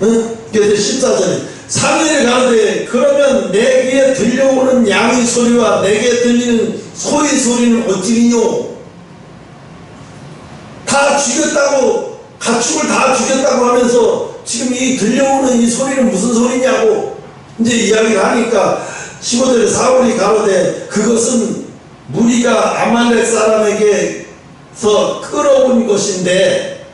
응? 그래서 14절에 사무엘이 가로되 그러면 내 귀에 들려오는 양의 소리와 내게 들리는 소의 소리는 어찌리뇨? 다 죽였다고, 가축을 다 죽였다고 하면서 지금 이 들려오는 이 소리는 무슨 소리냐고 이제 이야기를 하니까 15절에 사울이 가로되 그것은 무리가 아말렉 사람에게서 끌어온 것인데,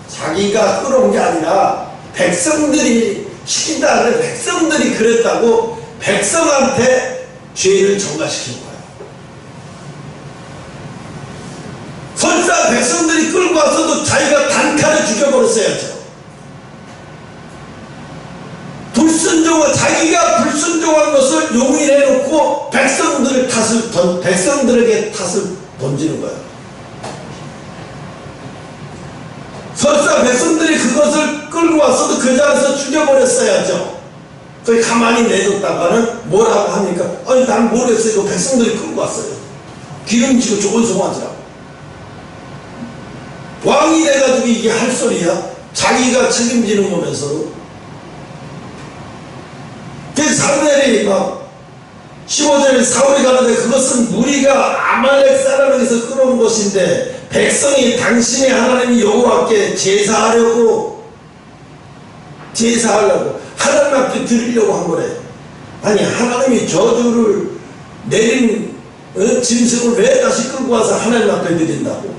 자기가 끌어온 게 아니라 백성들이 시킨다 하는데 백성들이 그랬다고 백성한테 죄를 전가시킨 거예요. 설사 백성들이 끌고 와서도 자기가 단칼에 죽여버렸어야죠. 자기가 불순종한 것을 용인해놓고 백성들에게 탓을 던지는 거예요. 설사 백성들이 그것을 끌고 왔어도 그 자리에서 죽여버렸어야죠. 거기 가만히 내뒀다가는 뭐라고 합니까? 아니 난 모르겠어요. 이거 백성들이 끌고 왔어요. 기름지고 좋은 송아지라고. 왕이 돼가지고 이게 할 소리야? 자기가 책임지는 거면서. 그래서 사무엘이 막 15절에 사울이 가는데 그것은 무리가 아말렉 사람에게서 끌어온 것인데 백성이 당신의 하나님 여호와께 제사하려고 하나님 앞에 드리려고 한 거래. 아니 하나님이 저주를 내린 짐승을 왜 다시 끌고 와서 하나님 앞에 드린다고?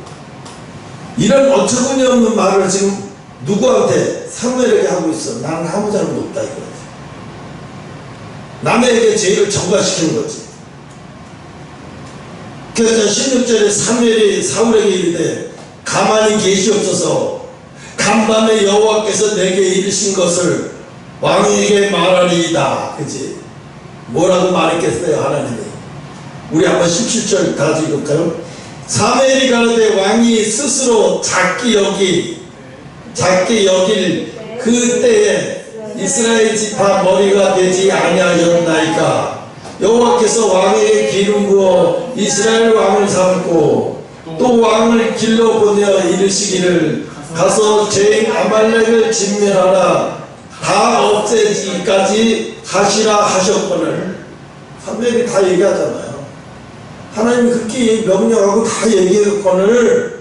이런 어처구니 없는 말을 지금 누구한테? 사무엘에게 하고 있어. 나는 아무 잘못 없다 이거지. 남에게 죄를 전가시키는 거지. 그래서 16절에 사무엘이 사울에게 이르되 가만히 계시옵소서. 간밤에 여호와께서 내게 이르신 것을 왕에게 말하리이다. 그치? 뭐라고 말했겠어요 하나님이? 우리 한번 17절 다 읽을까요? 사무엘이 가로되 왕이 스스로 작게 여길 그때에 이스라엘 지파 머리가 되지 아니하였나이까. 여호와께서 왕에게 기름 부어 이스라엘 왕을 삼고 또 왕을 길러 보내어 이르시기를 가서 죄인 아말렉을 진멸하라 다 없애지기까지 하시라 하셨거늘. 사무엘이 다 얘기하잖아요. 하나님이 그렇게 명령하고 다 얘기했거늘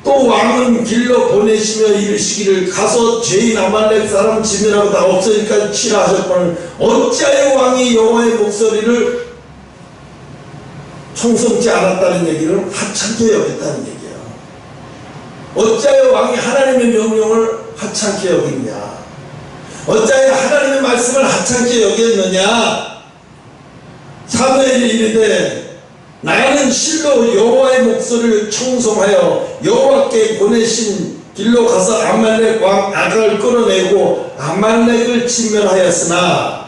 또 왕은 길러 보내시며 이르시기를 가서 죄인 아말렉 사람 진멸하고 다 없애지기까지 치라 하셨거늘 어찌하여 왕이 여호와의 목소리를 청성치 않았다는 얘기를 하찮게 여겼다는 얘기야. 어찌하여 왕이 하나님의 명령을 하찮게 여겼냐? 어찌하여 하나님의 말씀을 하찮게 여겼느냐? 사무엘이 이르되 나는 실로 여호와의 목소리를 청송하여 여호와께 보내신 길로 가서 아말렉 왕 아갈을 끌어내고 아말렉을 진멸하였으나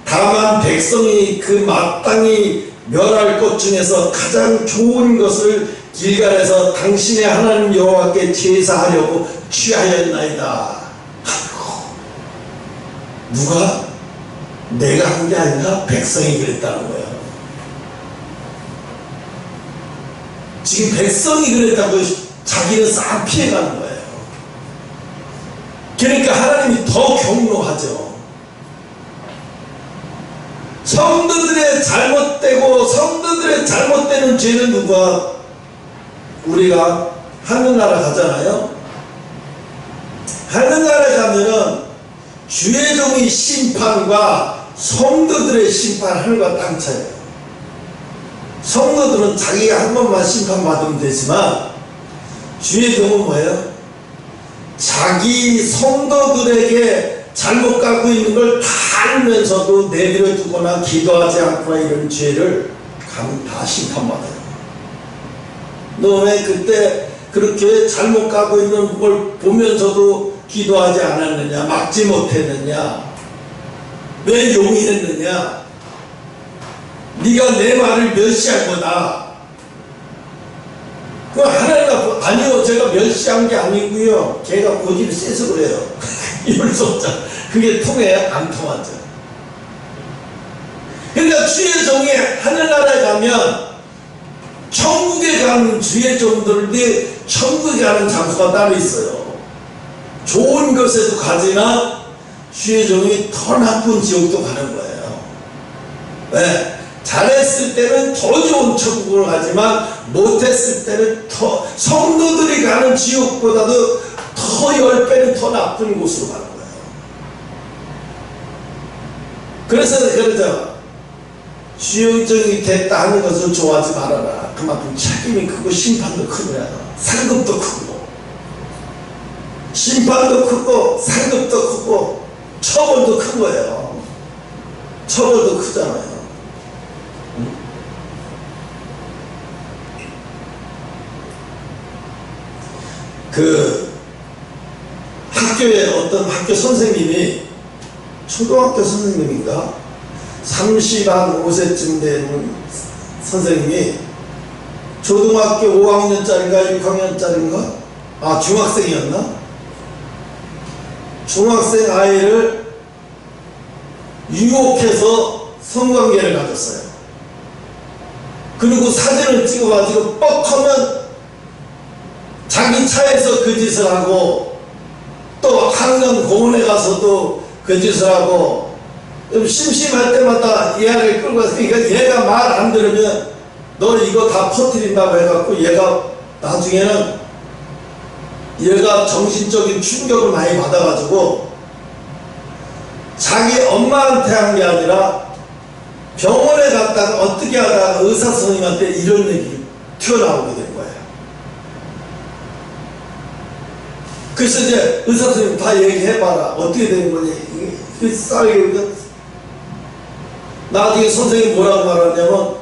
다만 백성이 그 마땅히 멸할 것 중에서 가장 좋은 것을 길갈에서 당신의 하나님 여호와께 제사하려고 취하였나이다. 누가? 내가 한 게 아니라 백성이 그랬다는 거예요. 지금 백성이 그랬다고 자기는 싹 피해가는 거예요. 그러니까 하나님이 더 경로하죠. 성도들의 잘못되는 죄는 누가? 우리가 하늘나라 가잖아요. 하늘나라에 가면은 주의 종의 심판과 성도들의 심판 하늘과 땅 차이예요. 성도들은 자기가 한 번만 심판받으면 되지만 주의 종은 뭐예요? 자기 성도들에게 잘못 갖고 있는 걸 다 알면서도 내버려 두거나 기도하지 않거나 이런 죄를 가면 다 심판받아요. 너 왜 그때 그렇게 잘못 가고 있는 걸 보면서도 기도하지 않았느냐, 막지 못했느냐, 왜 용인했느냐, 네가 내 말을 멸시한 거다. 그 하나님 앞에 아니요, 제가 멸시한 게 아니고요, 걔가 고집이 세서 그래요. 이럴 수 없잖아. 그게 통해요? 안 통하죠. 그러니까 주의 종이 하늘나라에 가면 천국에 가는 주의 종들이 천국에 가는 장소가 따로 있어요. 좋은 곳에도 가지나 주의 종이 더 나쁜 지옥도 가는 거예요. 왜? 잘했을 때는 더 좋은 천국을 가지만 못했을 때는 더 성도들이 가는 지옥보다도 더 10배는 더 나쁜 곳으로 가는 거예요. 그래서 그러죠. 주의 종이 됐다 하는 것을 좋아하지 말아라. 그만큼 책임이 크고 심판도 크더라. 상급도 크고 심판도 크고 상급도 크고 처벌도 큰 거예요. 처벌도 크잖아요. 그 학교에 어떤 학교 선생님이, 초등학교 선생님인가 35세쯤 된 선생님이 초등학교 5학년짜리인가 6학년짜리인가 중학생이었나, 중학생 아이를 유혹해서 성관계를 가졌어요. 그리고 사진을 찍어가지고 뻑하면 자기 차에서 그 짓을 하고, 또 한강 공원에 가서도 그 짓을 하고, 좀 심심할 때마다 얘를 끌고 가서, 그러니까 얘가 말 안 들으면 너 이거 다 퍼뜨린다고 해갖고 얘가 나중에는 얘가 정신적인 충격을 많이 받아가지고 자기 엄마한테 한 게 아니라 병원에 갔다가 어떻게 하다가 의사 선생님한테 이런 얘기 튀어나오게 된 거예요. 그래서 이제 의사 선생님 다 얘기해봐라. 어떻게 된 거니? 이게 싸우고 나중에 선생님이 뭐라고 말하냐면,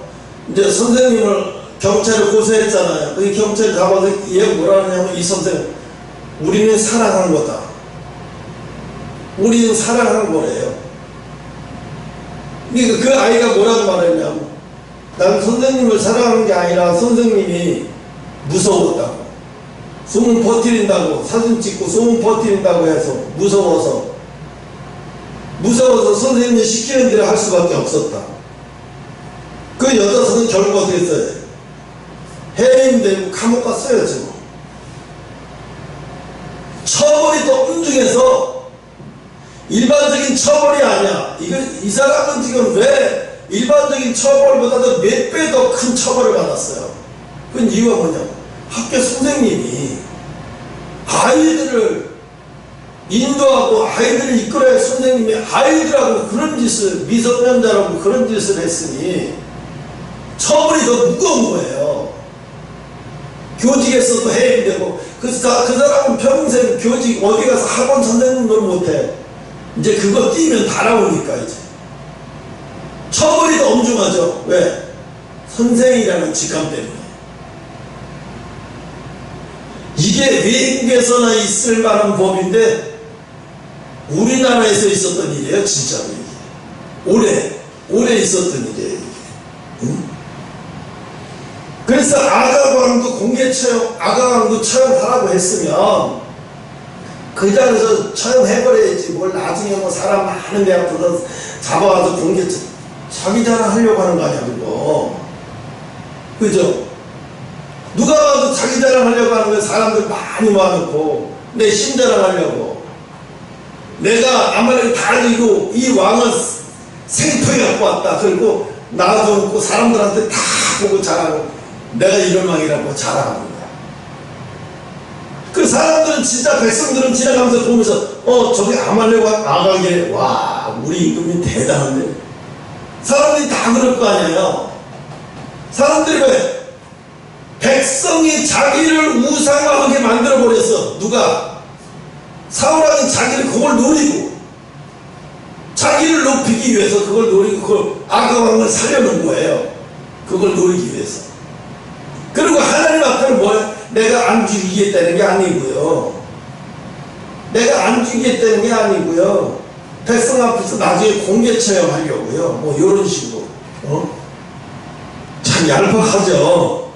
이제 선생님을 경찰에 고소했잖아요. 그 경찰에 가봐서 얘가 뭐라 하냐면, 이 선생님, 우리는 사랑한 거다. 우리는 사랑한 거래요. 그러니까 그 아이가 뭐라고 말했냐면, 난 선생님을 사랑한 게 아니라 선생님이 무서웠다고. 소문 퍼뜨린다고, 사진 찍고 소문 퍼뜨린다고 해서 무서워서 선생님이 시키는 대로 할 수밖에 없었다. 그 여자 선생님 결국 어떻게 했어요? 해임 되고 감옥 갔어요. 지금 처벌이 더 엄중해서 일반적인 처벌이 아니야. 이 사람은 지금 왜 일반적인 처벌보다도 몇 배 더 큰 처벌을 받았어요. 그 이유가 뭐냐면, 학교 선생님이 아이들을 인도하고 아이들을 이끌어야 선생님이 아이들하고 그런 짓을, 미성년자라고 그런 짓을 했으니 처벌이 더 무거운 거예요. 교직에서도 해임되고, 그 사람은 평생 교직 어디 가서 학원 선생님도 못해. 이제 그거 뛰면 다 나오니까 이제 처벌이 더 엄중하죠. 왜? 선생이라는 직함 때문에. 이게 외국에서나 있을 만한 법인데 우리나라에서 있었던 일이에요. 진짜로 이게 오래 있었던 일이에요. 응? 그래서 아가광도 공개 처형, 아가광도 처형하라고 했으면 그 자리에서 처형해버려야지. 뭘 나중에 뭐 사람 많은 데 앞에서 잡아와서 공개 자기 자랑하려고 하는 거 아니야 그거. 그죠? 누가 봐도 자기 자랑하려고 하는 거야. 사람들 많이 모아놓고 내 신 자랑하려고. 내가 아말렉 다 이기고 이 왕은 생포에 갖고 왔다. 그리고 나도 없고 사람들한테 다 보고 자랑하고 내가 이런 왕이라고 자랑하는 거야. 그 사람들은 진짜 백성들은 지나가면서 보면서 저기 아말렉 아가게 와 우리 임금이 대단한데. 사람들이 다 그럴 거 아니에요. 사람들이 왜? 백성이 자기를 우상하게 만들어버렸어. 누가? 사울왕이 자기를 그걸 노리고 자기를 높이기 위해서 그걸 노리고 그걸 아가왕을 살려놓은 거예요. 그걸 노리기 위해서. 그리고 하나님 앞에는 뭐야? 내가 안 죽이겠다는 게 아니고요. 내가 안 죽이겠다는 게 아니고요. 백성 앞에서 나중에 공개 처형하려고요. 뭐 이런 식으로. 참 얄팍하죠.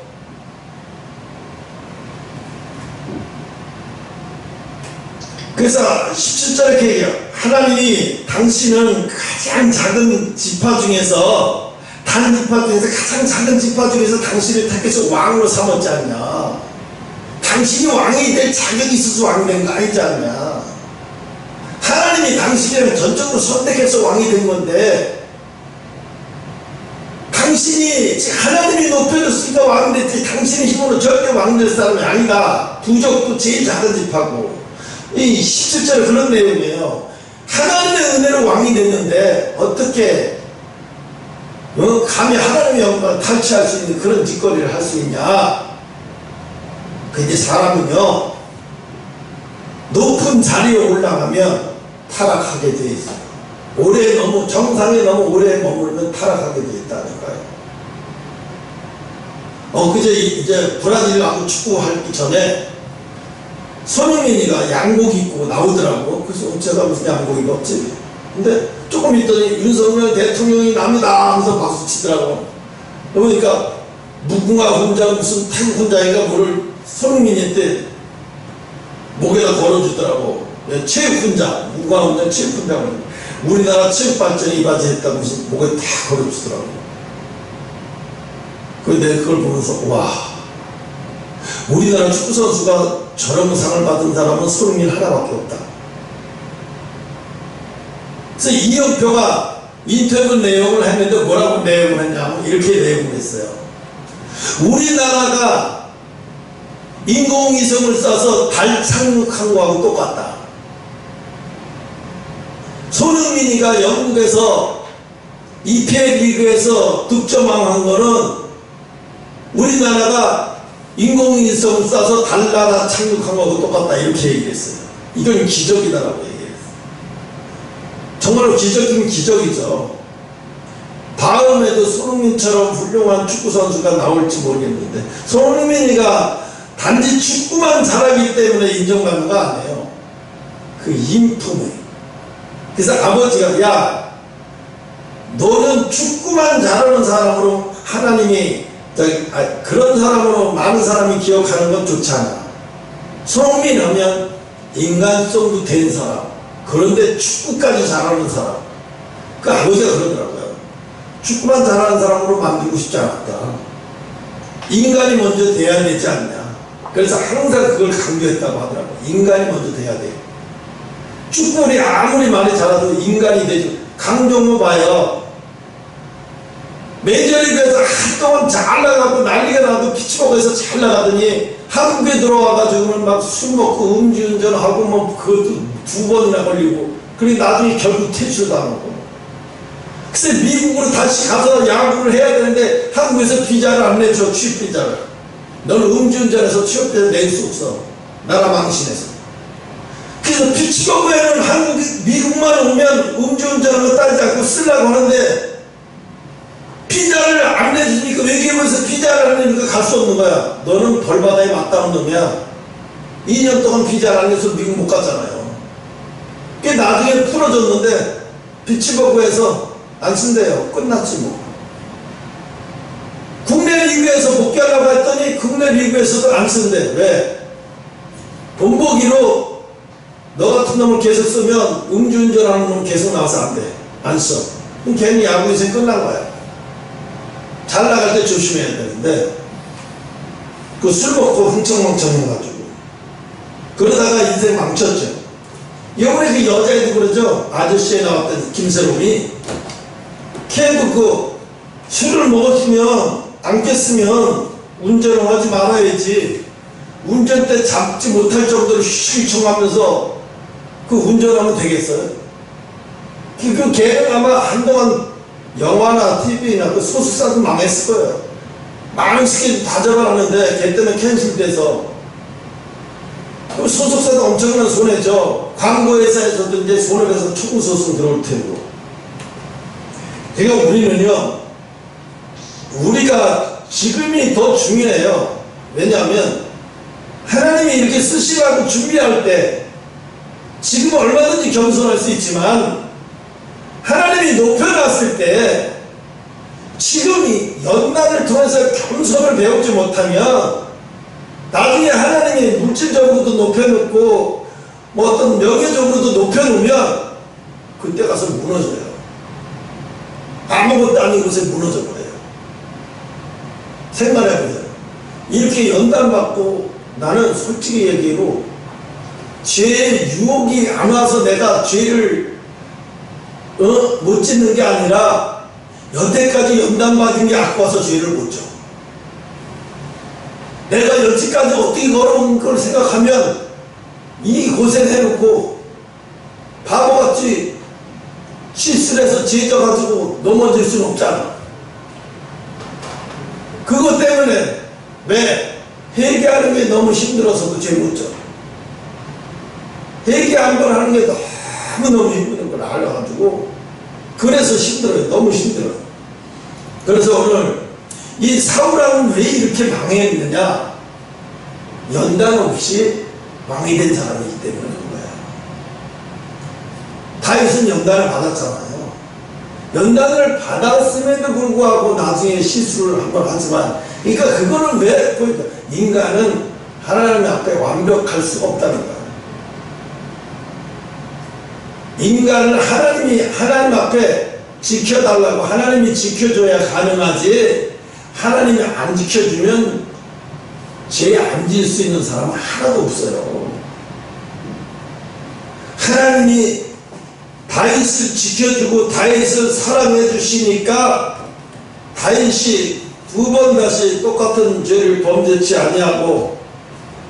그래서 17절에 이렇게 얘기해요. 하나님이 당신은 가장 작은 지파 중에서, 단 지파 중에서 가장 작은 지파 중에서 당신을 택해서 왕으로 삼았지 않냐. 당신이 왕이 될 자격이 있어서 왕이 된 거 아니지 않냐. 하나님이 당신을 전적으로 선택해서 왕이 된 건데, 당신이 하나님이 높여줬으니까 왕이 됐지, 당신의 힘으로 절대 왕이 될 사람이 아니다. 부족도 제일 작은 지파고. 이 17절에 그런 내용이에요. 하나님의 은혜로 왕이 됐는데 어떻게 감히 하나님의 영광을 탈취할 수 있는 그런 짓거리를 할 수 있냐. 근데 사람은요, 높은 자리에 올라가면 타락하게 돼 있어요. 오래 너무 정상에 너무 오래 머물면 타락하게 돼 있다는 거예요. 그제 이제 브라질하고 축구하기 전에 손흥민이가 양복 입고 나오더라고. 그래서 제가 무슨 양복 입었지? 근데 조금 있더니 윤석열 대통령이 납니다 하면서 박수 치더라고. 그러니까 무궁화 훈장 무슨 태국 훈장인가 뭐를 손흥민한테 목에다 걸어주더라고. 체육 훈장, 무궁화 훈장 체육 훈장을 우리나라 체육 발전에 이바지했다고 무슨 목에 다 걸어주더라고. 근데 내가 그걸 보면서 와, 우리나라 축구 선수가 저런 상을 받은 사람은 손흥민 하나밖에 없다. 그래서 이영표가 인터뷰 내용을 했는데 뭐라고 내용을 했냐면 이렇게 내용을 했어요. 우리나라가 인공위성을 쏴서 달 착륙한 거하고 똑같다. 손흥민이가 영국에서 EPL 리그에서 득점왕한 거는 우리나라가 인공위성을 쏴서 달나라 착륙한 거하고 똑같다. 이렇게 얘기했어요. 이건 기적이다라고 얘기했어요. 정말로 기적이면 기적이죠. 다음에도 손흥민처럼 훌륭한 축구선수가 나올지 모르겠는데, 손흥민이가 단지 축구만 잘하기 때문에 인정받는 거 아니에요. 그 인품에. 그래서 아버지가, 야, 너는 축구만 잘하는 사람으로 하나님이 그런 사람으로 많은 사람이 기억하는 건 좋지 않아. 손흥민 하면 인간성도 된 사람, 그런데 축구까지 잘하는 사람. 그 아버지가 그러더라고요. 축구만 잘하는 사람으로 만들고 싶지 않았다. 인간이 먼저 돼야 되지 않냐. 그래서 항상 그걸 강조했다고 하더라고요. 인간이 먼저 돼야 돼. 축구를 아무리 많이 잘해도 인간이 되죠. 강정호 봐요. 메이저리그에서 한동안 잘 나가고 난리가 나도 피츠버그에서 잘 나가더니 한국에 들어와가지고는 막 술 먹고 음주운전하고 뭐 그것도 2번이나 걸리고, 그리고 나중에 결국 퇴출당하고. 그래서 미국으로 다시 가서 야구를 해야 되는데 한국에서 비자를 안 내줘. 취업 비자를. 너는 음주운전해서 취업 비자 낼 수 없어. 나라 망신해서. 그래서 피츠버그에는 미국만 오면 음주운전하는 거 따지지 않고 쓰려고 하는데, 피자를 안 내주니까, 외교부에서 피자를 안 내주니까 갈 수 없는 거야. 너는 벌바다에 맞다는 놈이야. 2년 동안 피자를 안 내서 미국 못 갔잖아요. 그게 나중에 풀어졌는데 피츠버그에서 안 쓴대요. 끝났지 뭐. 국내 리그에서 복귀하려고 했더니 국내 리그에서도 안 쓴대. 왜? 본보기로 너 같은 놈을 계속 쓰면 음주운전하는 놈 계속 나와서 안 돼. 안 써. 그럼 괜히 야구에서 끝난 거야. 잘 나갈 때 조심해야 되는데, 그 술 먹고 흥청망청 해가지고 그러다가 인생 망쳤죠. 이번에 그 여자애도 그러죠. 아저씨에 나왔던 김세롬이 걔도 그 술을 먹었으면 안 깼으면 운전을 하지 말아야지. 운전대 잡지 못할 정도로 휘청하면서 그 운전하면 되겠어요? 그 걔는 아마 한동안 영화나 TV나 그 소속사도 망했을 거예요. 많은 스케줄 다 잡아놨는데 걔 때문에 캔슬돼서. 그 소속사도 엄청난 손해죠. 광고회사에서도 이제 손해배상 청구소송 들어올 테고. 그러니까 우리는요, 우리가 지금이 더 중요해요. 왜냐하면 하나님이 이렇게 쓰시라고 준비할 때 지금 얼마든지 겸손할 수 있지만 하나님이 높여놨을 때 지금 이 연단을 통해서 겸손을 배우지 못하면 나중에 하나님이 물질적으로도 높여놓고 뭐 어떤 명예적으로도 높여놓으면 그때 가서 무너져요. 아무것도 아닌 곳에 무너져버려요. 생각해보세요. 이렇게 연단받고 나는 솔직히 얘기로 죄의 유혹이 안 와서 내가 죄를 못 짓는 게 아니라 여태까지 연단받은 게 아까워서 죄를 못 져. 내가 여기까지 어떻게 걸어온 걸 생각하면 이 고생해놓고 바보같이 실수를 해서 죄 져가지고 넘어질 수는 없잖아. 그것 때문에 왜? 회개하는 게 너무 힘들어서도 죄 못 져. 회개 한 번 하는 게 너무너무 힘든 걸 알아가지고 그래서 힘들어요. 너무 힘들어요. 그래서 오늘 이 사울왕은 왜 이렇게 망했느냐? 연단 없이 왕이 된 사람이기 때문에 그런 거야. 다윗은 연단을 받았잖아요. 연단을 받았음에도 불구하고 나중에 실수를 한 번 하지만, 그러니까 그거는 왜? 인간은 하나님 앞에 완벽할 수가 없다는 거야. 인간은 하나님 앞에 지켜달라고 하나님이 지켜줘야 가능하지, 하나님이 안 지켜주면 죄 안 지을 수 있는 사람은 하나도 없어요. 하나님이 다윗을 지켜주고 다윗을 사랑해 주시니까 다윗이 두 번 다시 똑같은 죄를 범죄치 아니하고,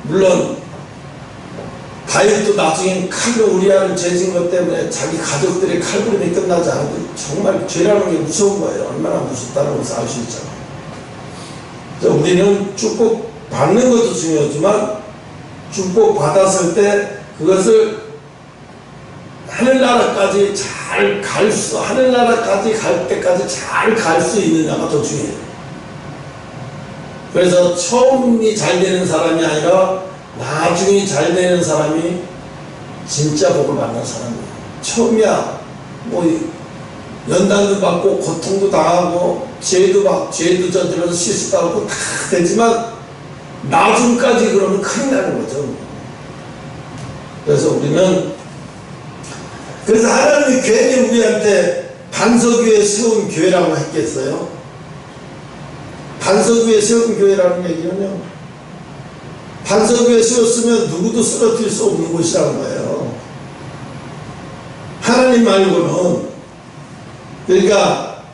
물론 다윗도 나중엔 칼로 우리아를 죄진 것 때문에 자기 가족들의 칼부림이 끝나지 않고 정말 죄라는 게 무서운 거예요. 얼마나 무섭다는 것을 알 수 있잖아요. 그래서 우리는 축복 받는 것도 중요하지만 축복 받았을 때 그것을 하늘나라까지 하늘나라까지 갈 때까지 잘 갈 수 있느냐가 더 중요해요. 그래서 처음이 잘 되는 사람이 아니라 나중에 잘 되는 사람이 진짜 복을 받는 사람이에요. 처음이야 뭐 연단도 받고 고통도 당하고 죄도 저지르면서 실수도 하고 다 되지만 나중까지 그러면 큰일 나는 거죠. 그래서 하나님이 괜히 우리한테 반석 위에 세운 교회라고 했겠어요? 반석 위에 세운 교회라는 얘기는요, 반석 위에 세웠으면 누구도 쓰러뜨릴 수 없는 곳이라는 거예요. 하나님 말고는. 그러니까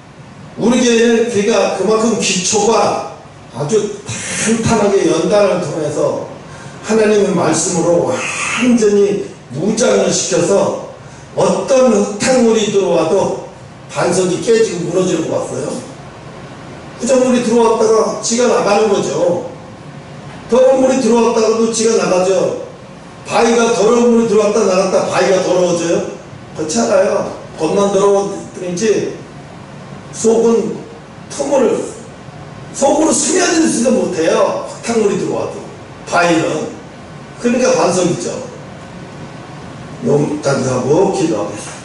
우리 교회가 그만큼 기초가 아주 탄탄하게 연단을 통해서 하나님의 말씀으로 완전히 무장을 시켜서 어떤 흙탕물이 들어와도 반석이 깨지고 무너지는 것 같아요. 구정물이 들어왔다가 지가 나가는 거죠. 더러운 물이 들어왔다가도 지가 나가죠. 바위가 더러운 물이 들어왔다 나갔다 바위가 더러워져요? 그렇지 않아요. 겉만 더러워지지 속은 속으로 스며들지도 못해요. 흙탕물이 들어와도. 바위는. 그러니까 반석이죠. 여기까지 하고 기도하겠습니다.